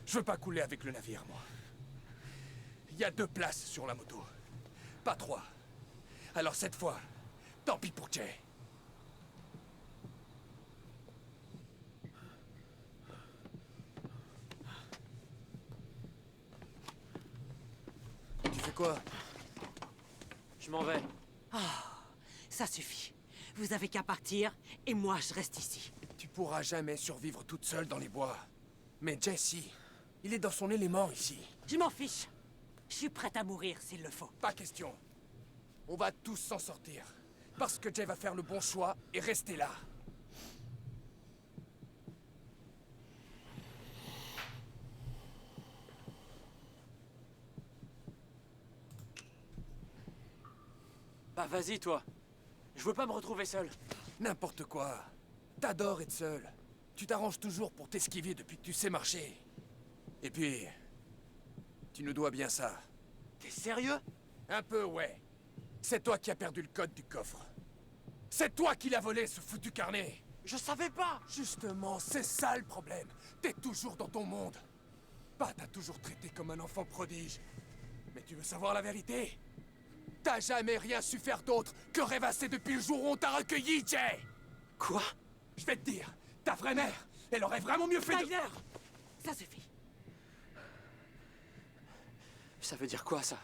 Je veux pas couler avec le navire, moi. Il y a 2 places sur la moto. Pas 3. Alors cette fois, tant pis pour Jay. quoi? Je m'en vais. Ça suffit. Vous avez qu'à partir, et moi je reste ici. Tu pourras jamais survivre toute seule dans les bois. Mais Jesse, il est dans son élément ici. Je m'en fiche. Je suis prête à mourir s'il le faut. Pas question. On va tous s'en sortir. Parce que Jay va faire le bon choix et rester là. Bah vas-y, toi. Je veux pas me retrouver seul. N'importe quoi. T'adores être seul. Tu t'arranges toujours pour t'esquiver depuis que tu sais marcher. Et puis... tu nous dois bien ça. T'es sérieux? Un peu, ouais. C'est toi qui as perdu le code du coffre. C'est toi qui l'as volé, ce foutu carnet. Je savais pas. Justement, c'est ça le problème. T'es toujours dans ton monde. Pat t'a toujours traité comme un enfant prodige. Mais tu veux savoir la vérité? T'as jamais rien su faire d'autre que rêvasser depuis le jour où on t'a recueilli, Jay! Quoi? Je vais te dire, ta vraie mère, elle aurait vraiment mieux fait Tyler! Ça suffit. Ça veut dire quoi, ça?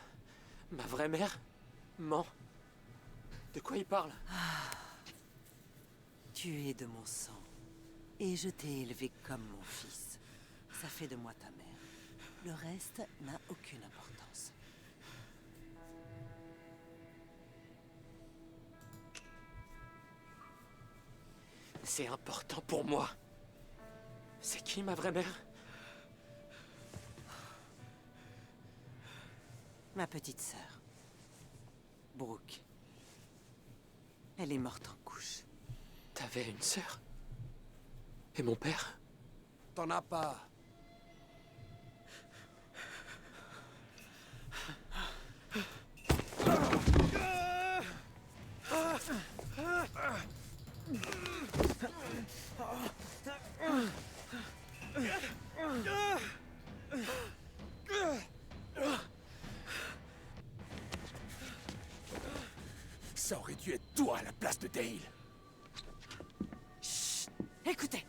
Ma vraie mère ment? De quoi il parle? Tu es de mon sang. Et je t'ai élevé comme mon fils. Ça fait de moi ta mère. Le reste n'a aucune importance. C'est important pour moi. C'est qui, ma vraie mère? Ma petite sœur. Brooke. Elle est morte en couche. T'avais une sœur? Et mon père? T'en as pas. Ça aurait dû être toi à la place de Dale. Chut! Écoutez!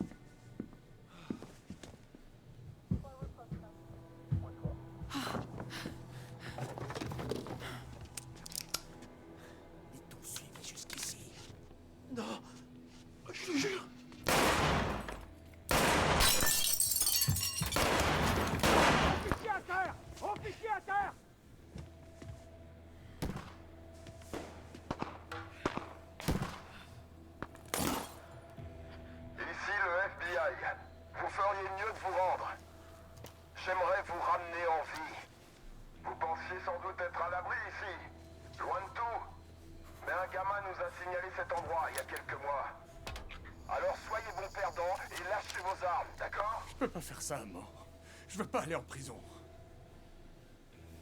Ils t'ont suivi jusqu'ici. Non! Je te jure! Officier à terre! Officier à terre! Ici le FBI. Vous feriez mieux de vous rendre. J'aimerais vous ramener en vie. Vous pensiez sans doute être à l'abri ici. Loin de tout. Mais un gamin nous a signalé cet endroit il y a quelques mois. Alors soyez bon perdant et lâchez vos armes, d'accord? Je peux pas faire ça, maman. Je veux pas aller en prison.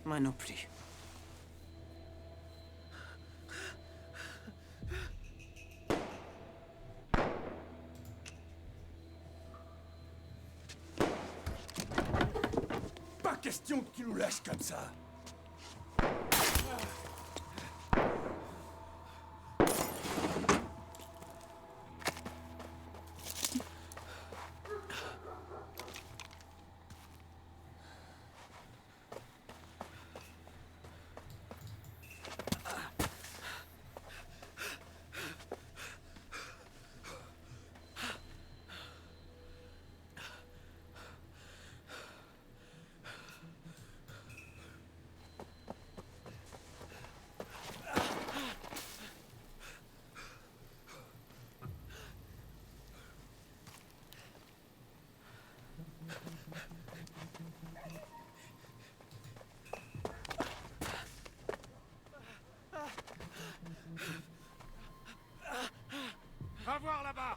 Moi non plus. Pas question que tu nous lâches comme ça. Va voir là-bas!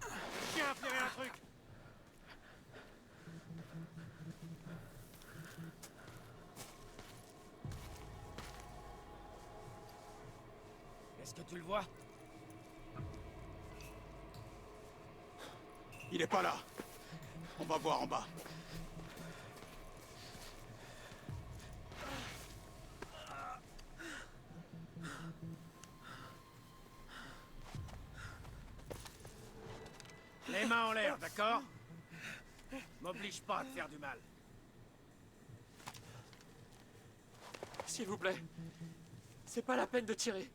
Le chien a flairé un truc! Est-ce que tu le vois? Il est pas là. On va voir en bas. Les mains en l'air, d'accord? M'oblige pas à te faire du mal. S'il vous plaît. C'est pas la peine de tirer.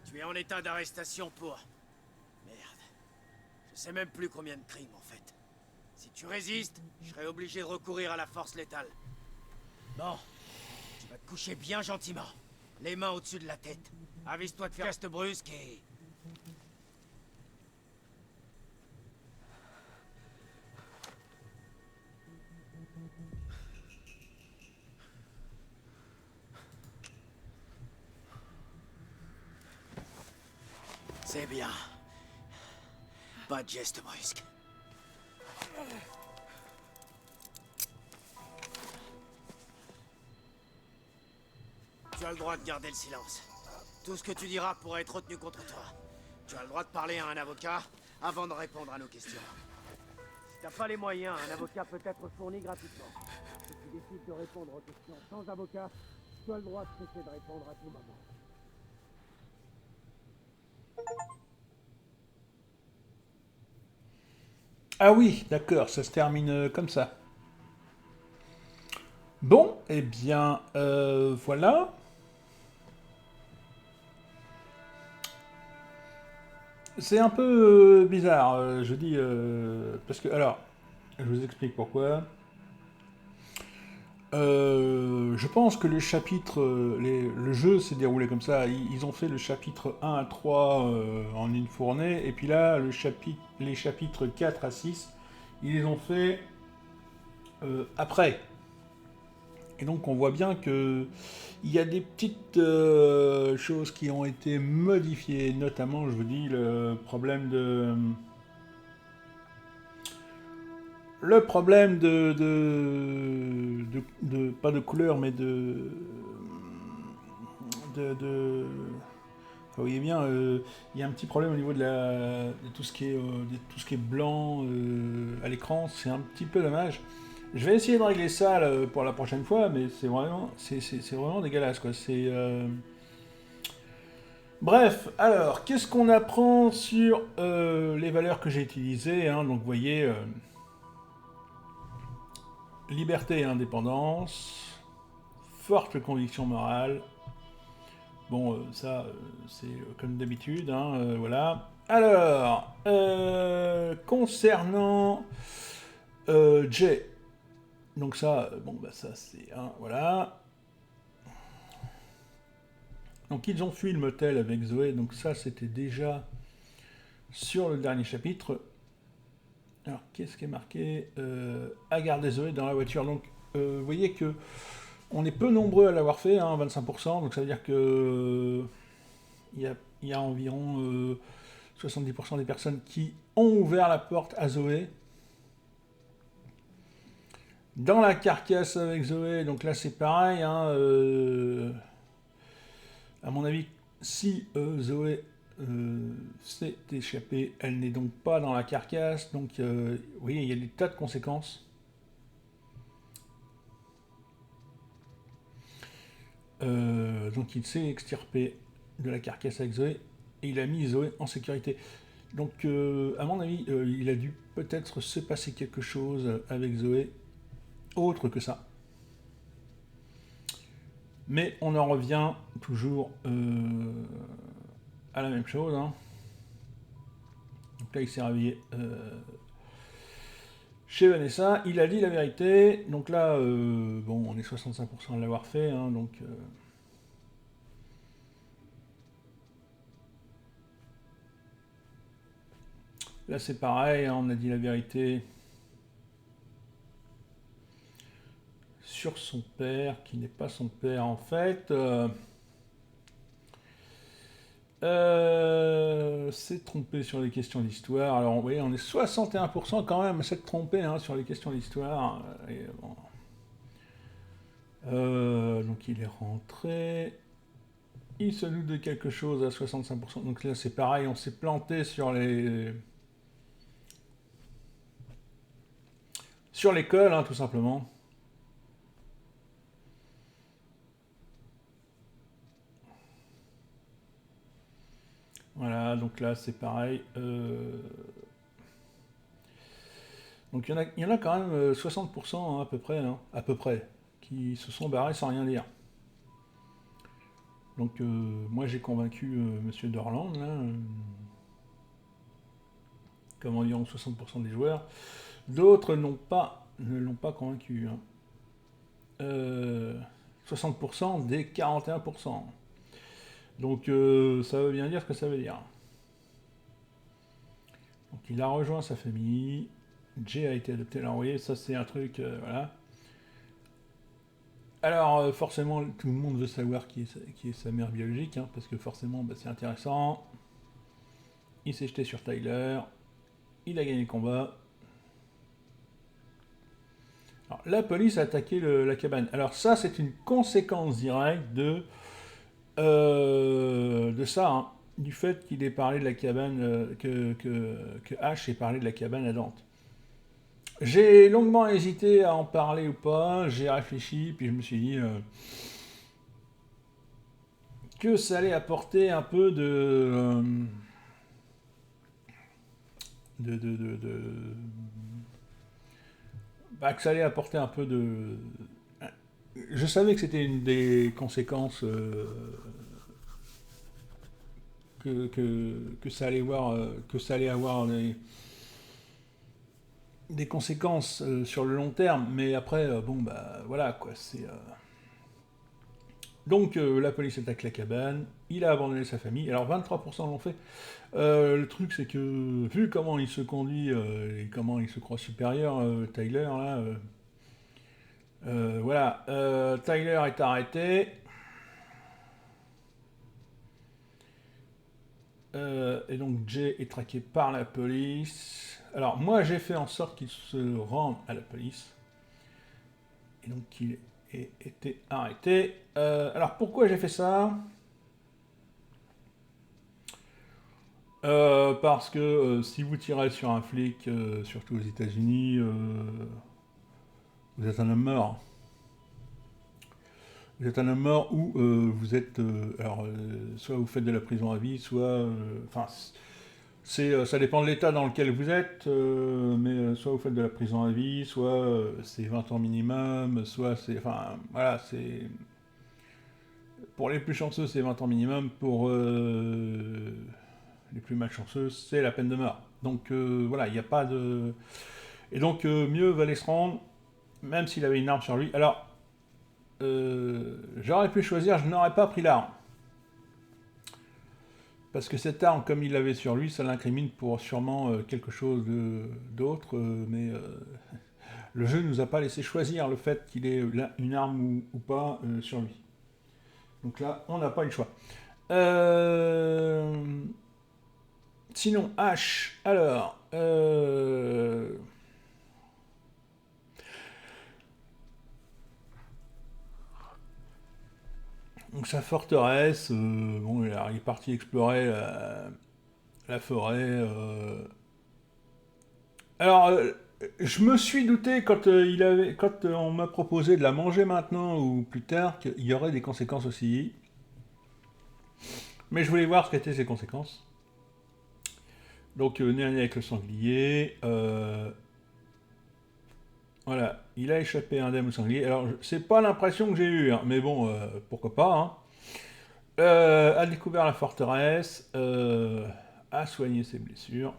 Tu es en état d'arrestation pour... Merde. Je sais même plus combien de crimes, en fait. Si tu résistes, je serai obligé de recourir à la force létale. Bon. Tu vas te coucher bien gentiment. Les mains au-dessus de la tête. Avise-toi de faire geste brusque et... C'est bien. Pas de geste brusque. Tu as le droit de garder le silence. Tout ce que tu diras pourra être retenu contre toi. Tu as le droit de parler à un avocat avant de répondre à nos questions. Si t'as pas les moyens, un avocat peut être fourni gratuitement. Si tu décides de répondre aux questions sans avocat, tu as le droit de cesser de répondre à tout moment. Ah oui, d'accord, ça se termine comme ça. Bon, eh bien, voilà. C'est un peu bizarre, je dis, parce que, alors, je vous explique pourquoi. Je pense que le chapitre, le jeu s'est déroulé comme ça. Ils ont fait le chapitre 1 à 3 en une fournée, et puis là, les chapitres 4 à 6, ils les ont fait après. Et donc on voit bien que il y a des petites choses qui ont été modifiées, notamment, je vous dis, le problème de pas de couleur, mais vous voyez bien, il y a un petit problème au niveau de tout ce qui est blanc à l'écran. C'est un petit peu dommage. Je vais essayer de régler ça pour la prochaine fois, mais c'est vraiment dégueulasse, quoi. Bref, alors, qu'est-ce qu'on apprend sur les valeurs que j'ai utilisées, hein. Donc, vous voyez, liberté et indépendance, forte conviction morale. Bon, ça, c'est comme d'habitude, hein, voilà. Alors, concernant Jay, donc ça, bon, bah ça, c'est voilà. Donc, ils ont fui le motel avec Zoé, donc ça, c'était déjà sur le dernier chapitre. Alors, qu'est-ce qui est marqué à garder Zoé dans la voiture. Donc, vous voyez que on est peu nombreux à l'avoir fait, hein, 25%, donc ça veut dire que il y a environ 70% des personnes qui ont ouvert la porte à Zoé. Dans la carcasse avec Zoé, donc là c'est pareil, hein, à mon avis, si Zoé s'est échappée, elle n'est donc pas dans la carcasse, donc vous voyez, il y a des tas de conséquences. Donc il s'est extirpé de la carcasse avec Zoé et il a mis Zoé en sécurité. Donc à mon avis, il a dû peut-être se passer quelque chose avec Zoé, autre que ça. Mais on en revient toujours à la même chose, hein. Donc là il s'est réveillé chez Vanessa, il a dit la vérité, donc là, bon, on est 65% à l'avoir fait, hein, donc... Là c'est pareil, hein, on a dit la vérité sur son père, qui n'est pas son père en fait. S'est trompé sur les questions d'histoire. Alors vous voyez, on est 61% quand même à s'être trompé, hein, sur les questions d'histoire. Bon. Donc il est rentré. Il se doute de quelque chose à 65%. Donc là c'est pareil, on s'est planté sur l'école, hein, tout simplement. Voilà, donc là c'est pareil. Donc il y en a quand même 60% hein, à peu près, qui se sont barrés sans rien dire. Donc moi j'ai convaincu Monsieur Dorland, là, comme environ 60% des joueurs. D'autres ne l'ont pas convaincu. Hein. 60% des 41%. Donc ça veut bien dire ce que ça veut dire. Donc il a rejoint sa famille. Jay a été adopté. Alors vous voyez, ça c'est un truc, voilà. Alors forcément, tout le monde veut savoir qui est sa mère biologique, hein, parce que forcément, bah, c'est intéressant. Il s'est jeté sur Tyler. Il a gagné le combat. Alors, la police a attaqué la cabane. Alors ça, c'est une conséquence directe de ça, hein, du fait qu'il ait parlé de la cabane, que Ash ait parlé de la cabane à Dante. J'ai longuement hésité à en parler ou pas, j'ai réfléchi, puis je me suis dit que ça allait apporter un peu bah, que ça allait apporter un peu de... Je savais que c'était une des conséquences que ça allait avoir des conséquences sur le long terme, mais après, bon, bah, voilà, quoi, c'est... Donc, la police attaque la cabane, il a abandonné sa famille, alors 23% l'ont fait. Le truc, c'est que, vu comment il se conduit, et comment il se croit supérieur, Tyler, là, voilà, Tyler est arrêté. Et donc, Jay est traqué par la police. Alors, moi, j'ai fait en sorte qu'il se rende à la police. Et donc, il ait été arrêté. Alors, pourquoi j'ai fait ça ? Parce que si vous tirez sur un flic, surtout aux États-Unis, vous êtes un homme mort. Vous êtes un homme mort ou vous êtes... alors, soit vous faites de la prison à vie, soit... Enfin... ça dépend de l'état dans lequel vous êtes, mais soit vous faites de la prison à vie, soit c'est 20 ans minimum, soit c'est... Enfin, voilà, c'est... Pour les plus chanceux, c'est 20 ans minimum, pour les plus malchanceux, c'est la peine de mort. Donc, voilà, il n'y a pas de... Et donc, mieux valait se rendre, même s'il avait une arme sur lui. Alors, j'aurais pu choisir, je n'aurais pas pris l'arme. Parce que cette arme, comme il l'avait sur lui, ça l'incrimine pour sûrement quelque chose d'autre, mais le jeu ne nous a pas laissé choisir le fait qu'il ait une arme ou pas sur lui. Donc là, on n'a pas eu le choix. Sinon, Ash, alors... Donc sa forteresse, bon, il est parti explorer la forêt. Alors, je me suis douté quand on m'a proposé de la manger maintenant ou plus tard qu'il y aurait des conséquences aussi. Mais je voulais voir ce qu'étaient ces conséquences. Donc, nez à nez avec le sanglier. Voilà, il a échappé indemne au sanglier. Alors, c'est pas l'impression que j'ai eue, hein, mais bon, pourquoi pas. Hein. A découvert la forteresse, a soigné ses blessures.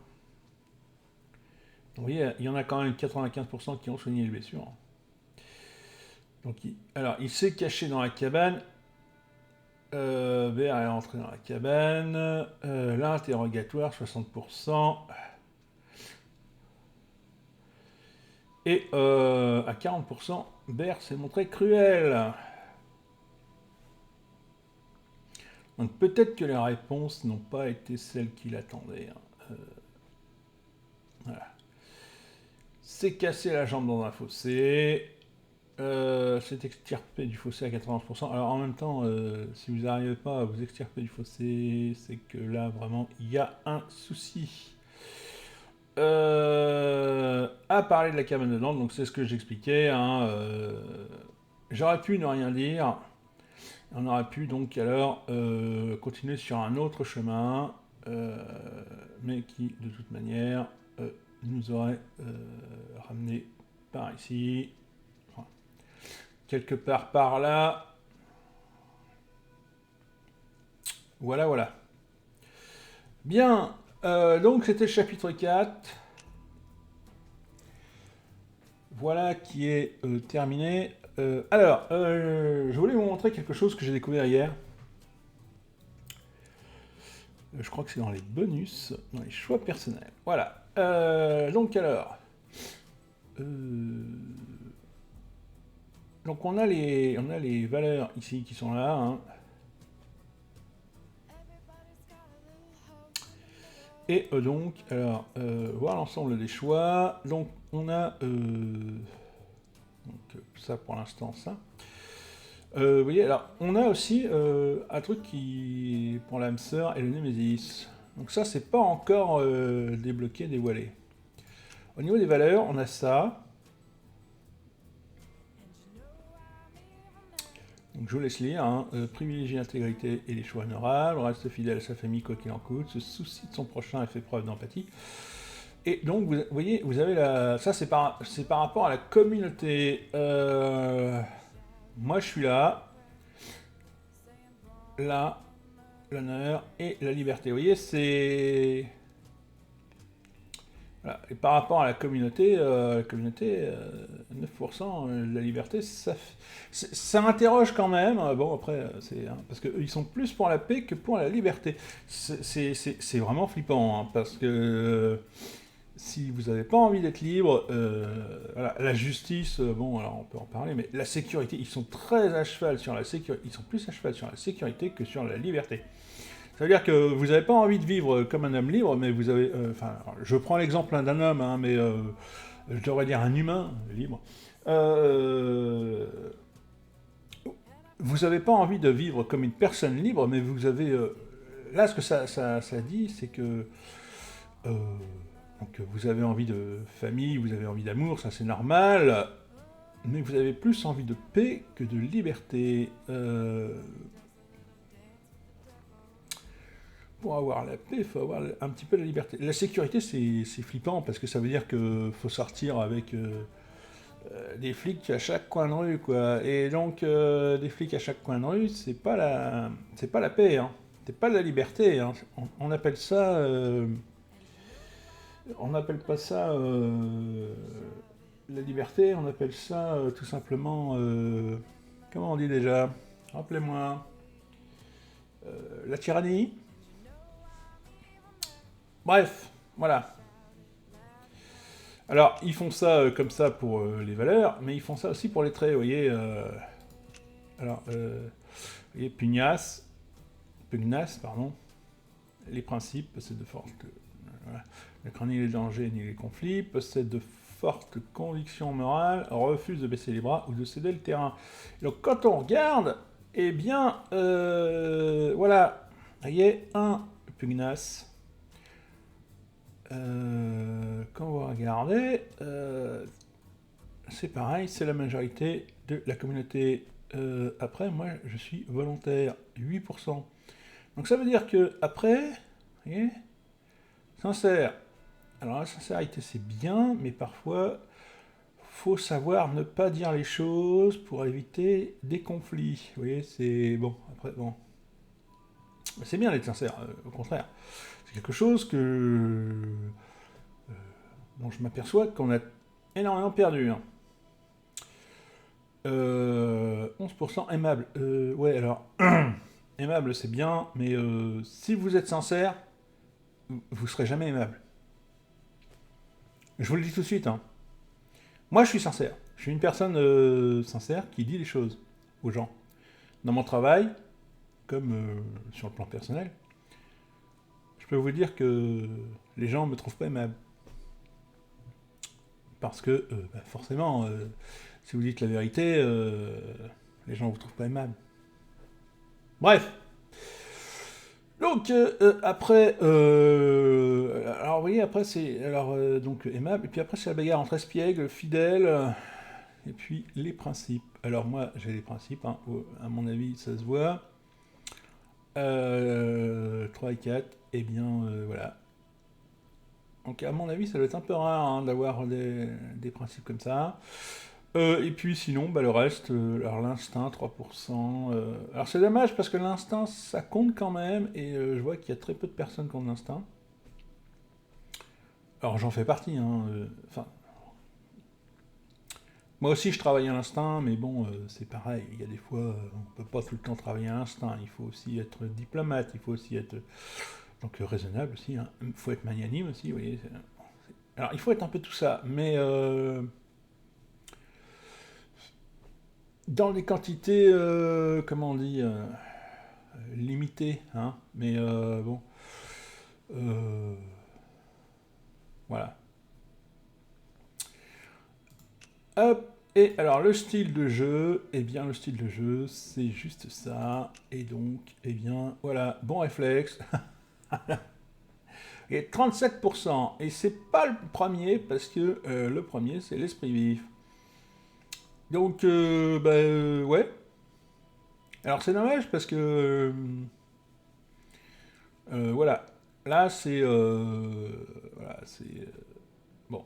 Vous voyez, il y en a quand même 95% qui ont soigné les blessures. Donc, il s'est caché dans la cabane. Bear est rentré dans la cabane. L'interrogatoire, 60%. Et à 40%, Bear s'est montré cruel. Donc peut-être que les réponses n'ont pas été celles qu'il attendait. Hein. Voilà. C'est cassé la jambe dans un fossé. C'est extirpé du fossé à 80%. Alors en même temps, si vous n'arrivez pas à vous extirper du fossé, c'est que là vraiment il y a un souci. À parler de la cabane de Dante, donc c'est ce que j'expliquais. Hein, j'aurais pu ne rien dire. On aurait pu donc alors continuer sur un autre chemin, mais qui de toute manière nous aurait ramené par ici. Enfin, quelque part par là. Voilà, voilà. Bien, donc c'était le chapitre 4. Voilà qui est terminé. Alors, je voulais vous montrer quelque chose que j'ai découvert hier. Je crois que c'est dans les bonus, dans les choix personnels. Voilà. Donc alors... donc on a les valeurs ici qui sont là. Hein. Et donc, alors, voir l'ensemble des choix. Donc on a... donc ça pour l'instant, ça. Vous voyez, alors, on a aussi un truc qui, pour l'âme sœur et le Némésis. Donc ça, c'est pas encore débloqué, dévoilé. Au niveau des valeurs, on a ça. Donc je vous laisse lire. Hein. Privilégier l'intégrité et les choix honorables, reste fidèle à sa famille quoi qu'il en coûte, se soucie de son prochain et fait preuve d'empathie. Et donc, vous voyez, vous avez la... Ça, c'est par rapport à la communauté. Moi, je suis là, l'honneur et la liberté. Vous voyez, c'est... Voilà. Et par rapport à la communauté, 9% de la liberté, ça interroge quand même. Bon, après, c'est... Hein, parce qu'eux, ils sont plus pour la paix que pour la liberté. C'est vraiment flippant, hein, parce que... si vous n'avez pas envie d'être libre, voilà, la justice, bon, alors on peut en parler, mais la sécurité, ils sont très à cheval sur la sécurité, ils sont plus à cheval sur la sécurité que sur la liberté. Ça veut dire que vous n'avez pas envie de vivre comme un homme libre, mais vous avez, enfin, je prends l'exemple d'un homme, hein, mais je devrais dire un humain libre. Vous n'avez pas envie de vivre comme une personne libre, mais vous avez, là, ce que ça dit, c'est que donc vous avez envie de famille, vous avez envie d'amour, ça c'est normal, mais vous avez plus envie de paix que de liberté. Pour avoir la paix, il faut avoir un petit peu de liberté. La sécurité, c'est flippant, parce que ça veut dire qu'il faut sortir avec des flics à chaque coin de rue, quoi. Et donc, des flics à chaque coin de rue, c'est pas la paix, hein. C'est pas la liberté, hein. On appelle ça... on n'appelle pas ça la liberté, on appelle ça tout simplement... comment on dit déjà? Rappelez-moi. La tyrannie. Bref, voilà. Alors, ils font ça comme ça pour les valeurs, mais ils font ça aussi pour les traits, vous voyez. Alors, vous voyez, pugnace, pardon. Les principes, possède de fortes... Voilà. Ne craint ni les dangers ni les conflits, possède de fortes convictions morales, refuse de baisser les bras ou de céder le terrain. Donc quand on regarde, eh bien, voilà, vous voyez, un pugnace. Quand vous regardez, c'est pareil, c'est la majorité de la communauté. Après, moi, je suis volontaire, 8%. Donc ça veut dire que après, vous voyez, sincère. Alors la sincérité c'est bien, mais parfois faut savoir ne pas dire les choses pour éviter des conflits. Vous voyez, c'est bon. Après bon, c'est bien d'être sincère. Au contraire, c'est quelque chose que dont je m'aperçois qu'on a énormément perdu. Hein. 11% aimable. Ouais, alors aimable c'est bien, mais si vous êtes sincère, vous serez jamais aimable. Je vous le dis tout de suite. Hein. Moi, je suis sincère. Je suis une personne sincère qui dit les choses aux gens. Dans mon travail, comme sur le plan personnel, je peux vous dire que les gens ne me trouvent pas aimable. Parce que, forcément, si vous dites la vérité, les gens ne vous trouvent pas aimable. Bref. Donc, après, alors vous voyez, après c'est, alors, donc aimable, et puis après c'est la bagarre entre espiègle, fidèle, et puis les principes. Alors moi, j'ai les principes, hein, à mon avis, ça se voit. 3 et 4, eh bien, voilà. Donc à mon avis, ça doit être un peu rare hein, d'avoir des principes comme ça. Et puis sinon, bah, le reste, alors l'instinct, 3%. Alors c'est dommage parce que l'instinct, ça compte quand même, et je vois qu'il y a très peu de personnes qui ont de l'instinct. Alors j'en fais partie, hein. Enfin, moi aussi je travaille à l'instinct, mais bon, c'est pareil, il y a des fois, on peut pas tout le temps travailler à l'instinct, il faut aussi être diplomate, il faut aussi être donc raisonnable aussi, hein. Il faut être magnanime aussi, vous voyez. Alors il faut être un peu tout ça, mais dans des quantités, comment on dit, limitées, hein, mais bon, voilà. Hop, et alors le style de jeu, eh bien le style de jeu, c'est juste ça, et donc, eh bien, voilà, bon réflexe, et 37%, et c'est pas le premier, parce que le premier, c'est l'esprit vif. Donc, ouais. Alors c'est dommage, parce que, voilà, là, c'est, voilà, c'est, bon.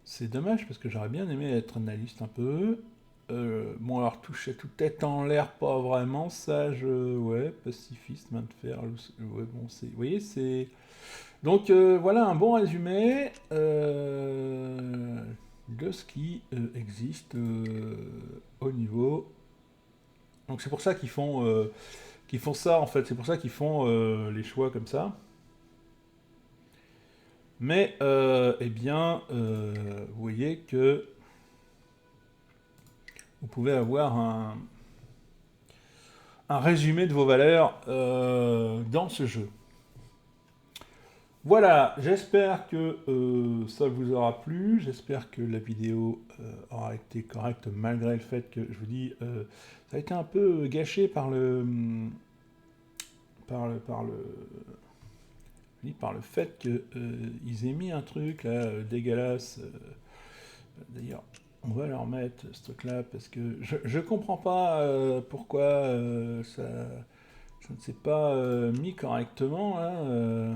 C'est dommage parce que j'aurais bien aimé être analyste un peu. Bon, alors toucher toute tête en l'air, pas vraiment. Sage, ouais, pacifiste, main de fer. Ouais, bon, c'est. Vous voyez, c'est. Donc, voilà un bon résumé de ce qui existe au niveau. Donc, c'est pour ça qu'ils font ça, en fait. C'est pour ça qu'ils font les choix comme ça. Mais, eh bien, vous voyez que vous pouvez avoir un résumé de vos valeurs dans ce jeu. Voilà, j'espère que ça vous aura plu, j'espère que la vidéo aura été correcte malgré le fait que, je vous dis, ça a été un peu gâché par le fait qu'ils aient mis un truc là dégueulasse. D'ailleurs, on va leur mettre ce truc là parce que je comprends pas pourquoi ça ne s'est pas mis correctement là.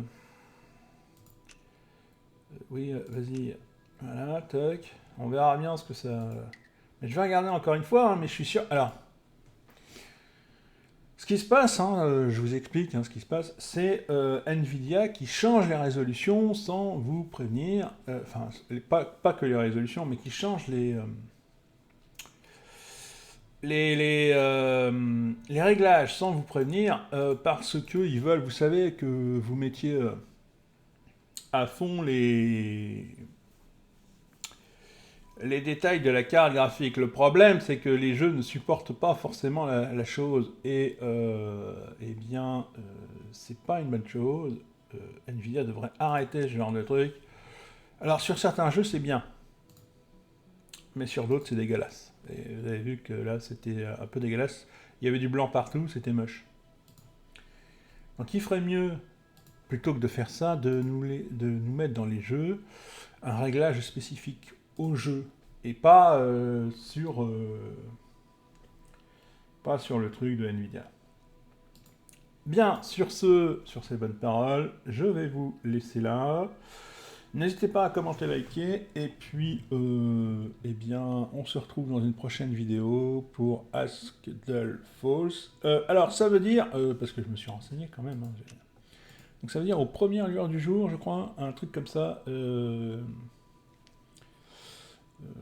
Oui, vas-y, voilà, toc. On verra bien ce que ça. Mais je vais regarder encore une fois, hein, mais je suis sûr. Alors. Ce qui se passe, hein, je vous explique ce qui se passe, c'est Nvidia qui change les résolutions sans vous prévenir, enfin, pas que les résolutions, mais qui change les réglages sans vous prévenir, parce qu'ils veulent, vous savez, que vous mettiez à fond les détails de la carte graphique. Le problème, c'est que les jeux ne supportent pas forcément la chose, et eh bien, c'est pas une bonne chose. Nvidia devrait arrêter ce genre de truc. Alors, sur certains jeux, c'est bien, mais sur d'autres, c'est dégueulasse. Et vous avez vu que là, c'était un peu dégueulasse. Il y avait du blanc partout, c'était moche. Donc, il ferait mieux, plutôt que de faire ça, de nous mettre dans les jeux un réglage spécifique au jeu et pas sur le truc de Nvidia. Bien, sur ces bonnes paroles, je vais vous laisser là. N'hésitez pas à commenter, liker, et puis eh bien, on se retrouve dans une prochaine vidéo pour Ask Dull False. Alors ça veut dire, parce que je me suis renseigné quand même, hein, donc ça veut dire aux premières lueurs du jour, je crois, un truc comme ça.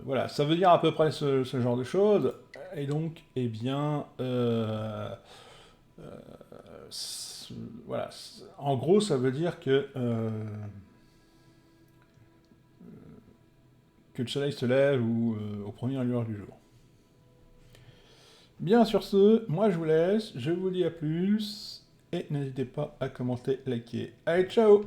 Voilà, ça veut dire à peu près ce genre de choses, et donc, eh bien, voilà, en gros, ça veut dire que le soleil se lève ou aux premières lueurs du jour. Bien, sur ce, moi je vous laisse, je vous dis à plus, et n'hésitez pas à commenter, liker. Allez, ciao!